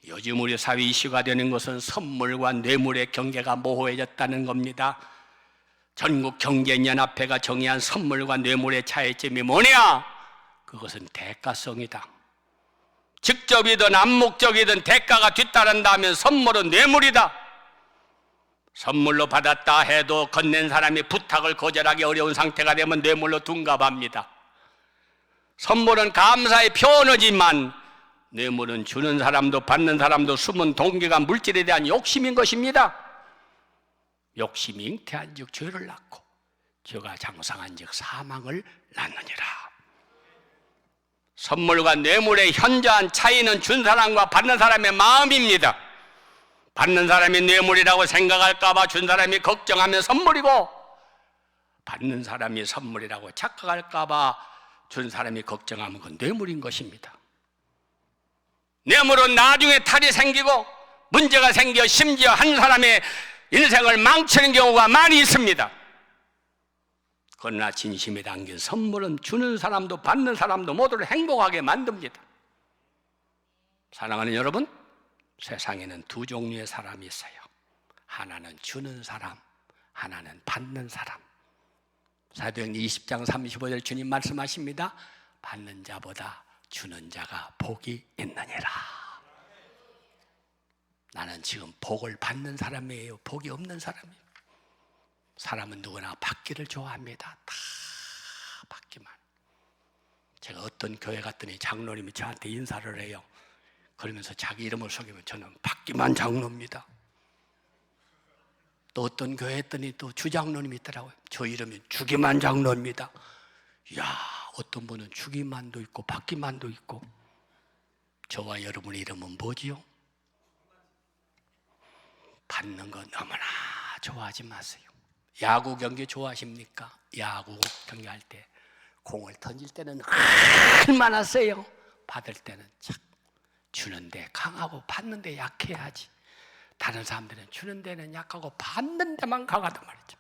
요즘 우리 사회 이슈가 되는 것은 선물과 뇌물의 경계가 모호해졌다는 겁니다. 전국 경제연합회가 정의한 선물과 뇌물의 차이점이 뭐냐? 그것은 대가성이다. 직접이든 암묵적이든 대가가 뒤따른다면 선물은 뇌물이다. 선물로 받았다 해도 건넨 사람이 부탁을 거절하기 어려운 상태가 되면 뇌물로 둔갑합니다. 선물은 감사의 표현이지만 뇌물은 주는 사람도 받는 사람도 숨은 동기가 물질에 대한 욕심인 것입니다. 욕심이 잉태한 즉 죄를 낳고 죄가 장성한 즉 사망을 낳느니라. 선물과 뇌물의 현저한 차이는 준 사람과 받는 사람의 마음입니다. 받는 사람이 뇌물이라고 생각할까 봐 준 사람이 걱정하면 선물이고, 받는 사람이 선물이라고 착각할까 봐 준 사람이 걱정하면 그건 뇌물인 것입니다. 뇌물은 나중에 탈이 생기고 문제가 생겨 심지어 한 사람의 인생을 망치는 경우가 많이 있습니다. 그러나 진심에 담긴 선물은 주는 사람도 받는 사람도 모두를 행복하게 만듭니다. 사랑하는 여러분, 세상에는 두 종류의 사람이 있어요. 하나는 주는 사람, 하나는 받는 사람. 사도행전 20장 35절 주님 말씀하십니다. 받는 자보다 주는 자가 복이 있느니라. 나는 지금 복을 받는 사람이에요, 복이 없는 사람이에요. 사람은 누구나 받기를 좋아합니다. 다 받기만. 제가 어떤 교회 갔더니 장로님이 저한테 인사를 해요. 그러면서 자기 이름을 속이면 저는 받기만 장로입니다. 또 어떤 교회 했더니 또 주장로님이 있더라고요. 저 이름이 주기만 장로입니다. 이야, 어떤 분은 주기만도 있고 받기만도 있고. 저와 여러분의 이름은 뭐지요? 받는 거 너무나 좋아하지 마세요. 야구 경기 좋아하십니까? 야구 경기할 때 공을 던질 때는 얼마나 세요? 받을 때는 참 주는데 강하고 받는데 약해야지. 다른 사람들은 주는 데는 약하고 받는 데만 강하단 말이죠.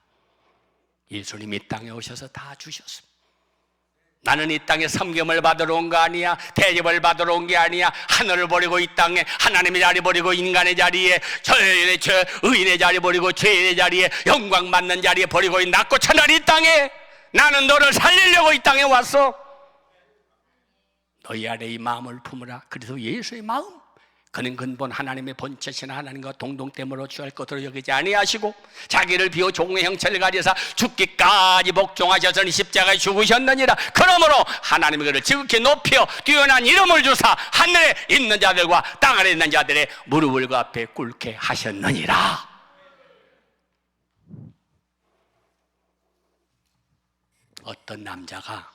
예수님이 이 땅에 오셔서 다 주셨습니다. 나는 이 땅에 섬김을 받으러 온 거 아니야, 대접을 받으러 온 게 아니야. 하늘을 버리고 이 땅에 하나님의 자리 버리고 인간의 자리에 의인의 자리 버리고 죄인의 자리에 영광 받는 자리에 버리고 낮고 천한 이 땅에 나는 너를 살리려고 이 땅에 왔어. 너희 안에 이 마음을 품으라. 그래서 예수의 마음, 그는 근본 하나님의 본체신 하나님과 동등됨으로 취할 것으로 여기지 아니하시고 자기를 비워 종의 형체를 가져사 죽기까지 복종하셔서 십자가에 죽으셨느니라. 그러므로 하나님이 그를 지극히 높여 뛰어난 이름을 주사 하늘에 있는 자들과 땅 아래 있는 자들의 무릎을 그 앞에 꿇게 하셨느니라. 어떤 남자가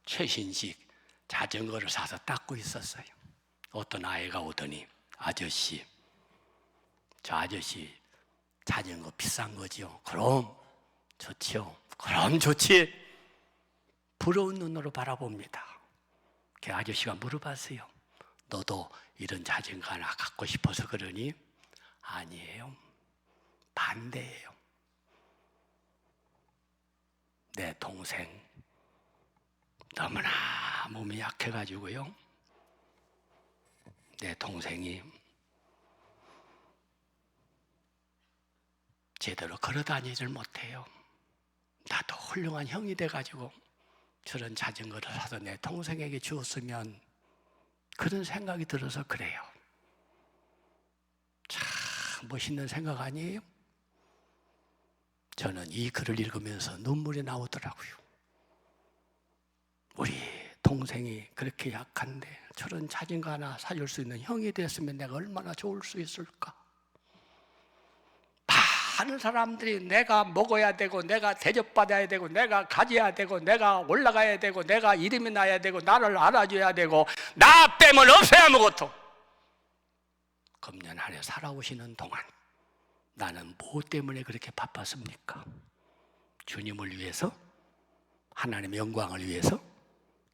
최신식 자전거를 사서 닦고 있었어요. 어떤 아이가 오더니, 아저씨, 저 아저씨 자전거 비싼 거지요? 그럼 좋지요. 그럼 좋지. 부러운 눈으로 바라봅니다. 그 아저씨가 물어봤어요. 너도 이런 자전거 하나 갖고 싶어서 그러니? 아니에요, 반대예요. 내 동생 너무나 몸이 약해가지고요, 내 동생이 제대로 걸어다니질 못해요. 나도 훌륭한 형이 돼가지고 저런 자전거를 사서 내 동생에게 주었으면, 그런 생각이 들어서 그래요. 참 멋있는 생각 아니에요? 저는 이 글을 읽으면서 눈물이 나오더라고요. 우리 동생이 그렇게 약한데 저런 자전거 하나 사줄 수 있는 형이 됐으면 내가 얼마나 좋을 수 있을까? 많은 사람들이 내가 먹어야 되고, 내가 대접받아야 되고, 내가 가져야 되고, 내가 올라가야 되고, 내가 이름이 나야 되고, 나를 알아줘야 되고, 나 빼면 없어요 아무것도. 금년 한 해 살아오시는 동안 나는 뭐 때문에 그렇게 바빴습니까? 주님을 위해서? 하나님의 영광을 위해서?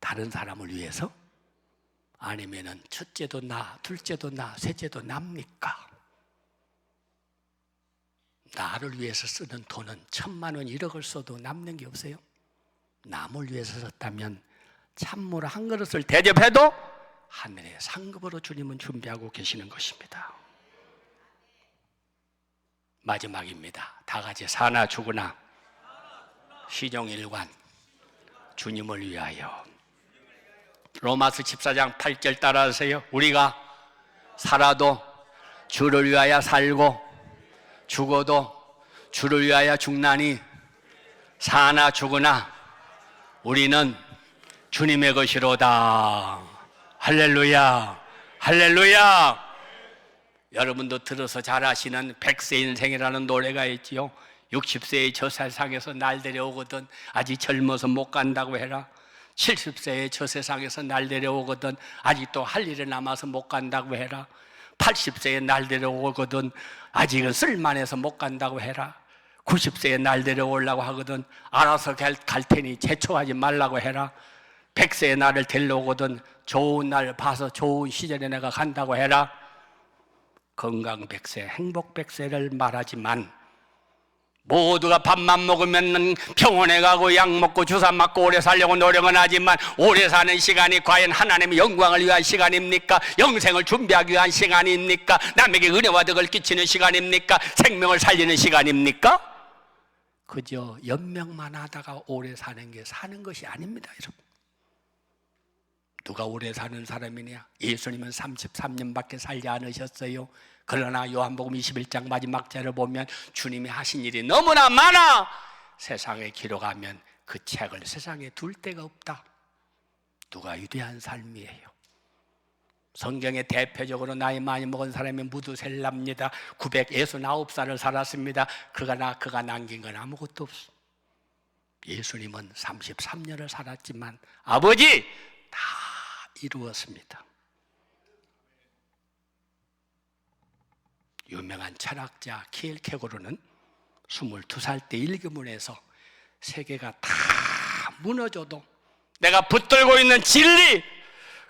다른 사람을 위해서? 아니면은 첫째도 나, 둘째도 나, 셋째도 납니까? 나를 위해서 쓰는 돈은 1,000만 원, 1억을 써도 남는 게 없어요. 남을 위해서 썼다면 찬물 한 그릇을 대접해도 하늘의 상급으로 주님은 준비하고 계시는 것입니다. 마지막입니다. 다 같이 사나 죽으나 시종일관 주님을 위하여. 로마서 14장 8절 따라하세요. 우리가 살아도 주를 위하여 살고 죽어도 주를 위하여 죽나니 사나 죽으나 우리는 주님의 것이로다. 할렐루야, 할렐루야. 여러분도 들어서 잘 아시는 100세 인생이라는 노래가 있지요. 60세의 저 세상에서 날 데려오거든 아직 젊어서 못 간다고 해라. 70세의 저 세상에서 날 데려오거든 아직도 할 일이 남아서 못 간다고 해라. 80세에 날 데려오거든 아직은 쓸만해서 못 간다고 해라. 90세에 날 데려오려고 하거든 알아서 갈 테니 재촉하지 말라고 해라. 100세에 나를 데려오거든 좋은 날 봐서 좋은 시절에 내가 간다고 해라. 건강 100세, 행복 100세를 말하지만 모두가 밥만 먹으면 병원에 가고 약 먹고 주사 맞고 오래 살려고 노력은 하지만 오래 사는 시간이 과연 하나님의 영광을 위한 시간입니까? 영생을 준비하기 위한 시간입니까? 남에게 은혜와 덕을 끼치는 시간입니까? 생명을 살리는 시간입니까? 그저 연명만 하다가 오래 사는 게 사는 것이 아닙니다, 여러분. 누가 오래 사는 사람이냐? 예수님은 33년밖에 살지 않으셨어요. 그러나 요한복음 21장 마지막 절을 보면 주님이 하신 일이 너무나 많아 세상에 기록하면 그 책을 세상에 둘 데가 없다. 누가 위대한 삶이에요. 성경에 대표적으로 나이 많이 먹은 사람이 무두셀라입니다. 969살을 살았습니다. 그가 남긴 건 아무것도 없어. 예수님은 33년을 살았지만 아버지 다 이루었습니다. 유명한 철학자 키엘케고르는 22살 때 일기문에서 세계가 다 무너져도 내가 붙들고 있는 진리,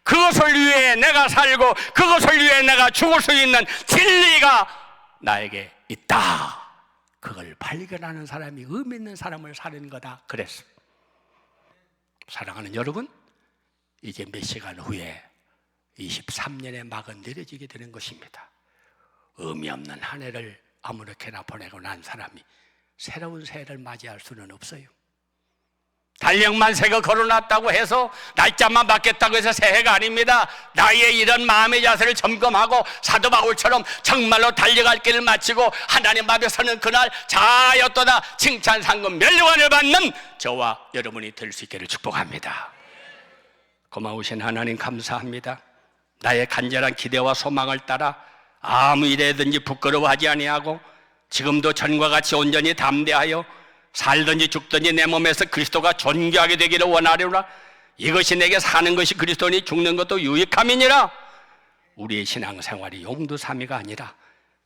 그것을 위해 내가 살고 그것을 위해 내가 죽을 수 있는 진리가 나에게 있다. 그걸 발견하는 사람이 의미 있는 사람을 사는 거다 그랬어. 사랑하는 여러분, 이제 몇 시간 후에 23년의 막은 내려지게 되는 것입니다. 의미 없는 한 해를 아무렇게나 보내고 난 사람이 새로운 새해를 맞이할 수는 없어요. 달력만 새거 걸어놨다고 해서 날짜만 바뀌었다고 해서 새해가 아닙니다. 나의 이런 마음의 자세를 점검하고 사도 바울처럼 정말로 달려갈 길을 마치고 하나님 앞에 서는 그날 자였도다 칭찬 상금 면류관을 받는 저와 여러분이 될 수 있기를 축복합니다. 고마우신 하나님 감사합니다. 나의 간절한 기대와 소망을 따라 아무 일에든지 부끄러워하지 아니하고 지금도 전과 같이 온전히 담대하여 살든지 죽든지 내 몸에서 그리스도가 존귀하게 되기를 원하려나. 이것이 내게 사는 것이 그리스도니 죽는 것도 유익함이니라. 우리의 신앙생활이 용두사미가 아니라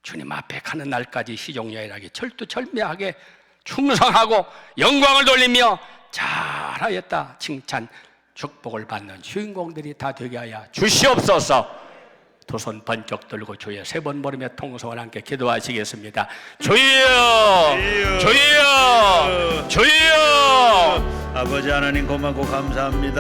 주님 앞에 가는 날까지 시종여일하게 철두철미하게 충성하고 영광을 돌리며 잘하였다 칭찬 축복을 받는 주인공들이 다 되게 하여 주시옵소서. 두 손 번쩍 들고 주여 세 번 부르며 통성을 함께 기도하시겠습니다. 주여, 주여, 주여. 아버지 하나님 고맙고 감사합니다.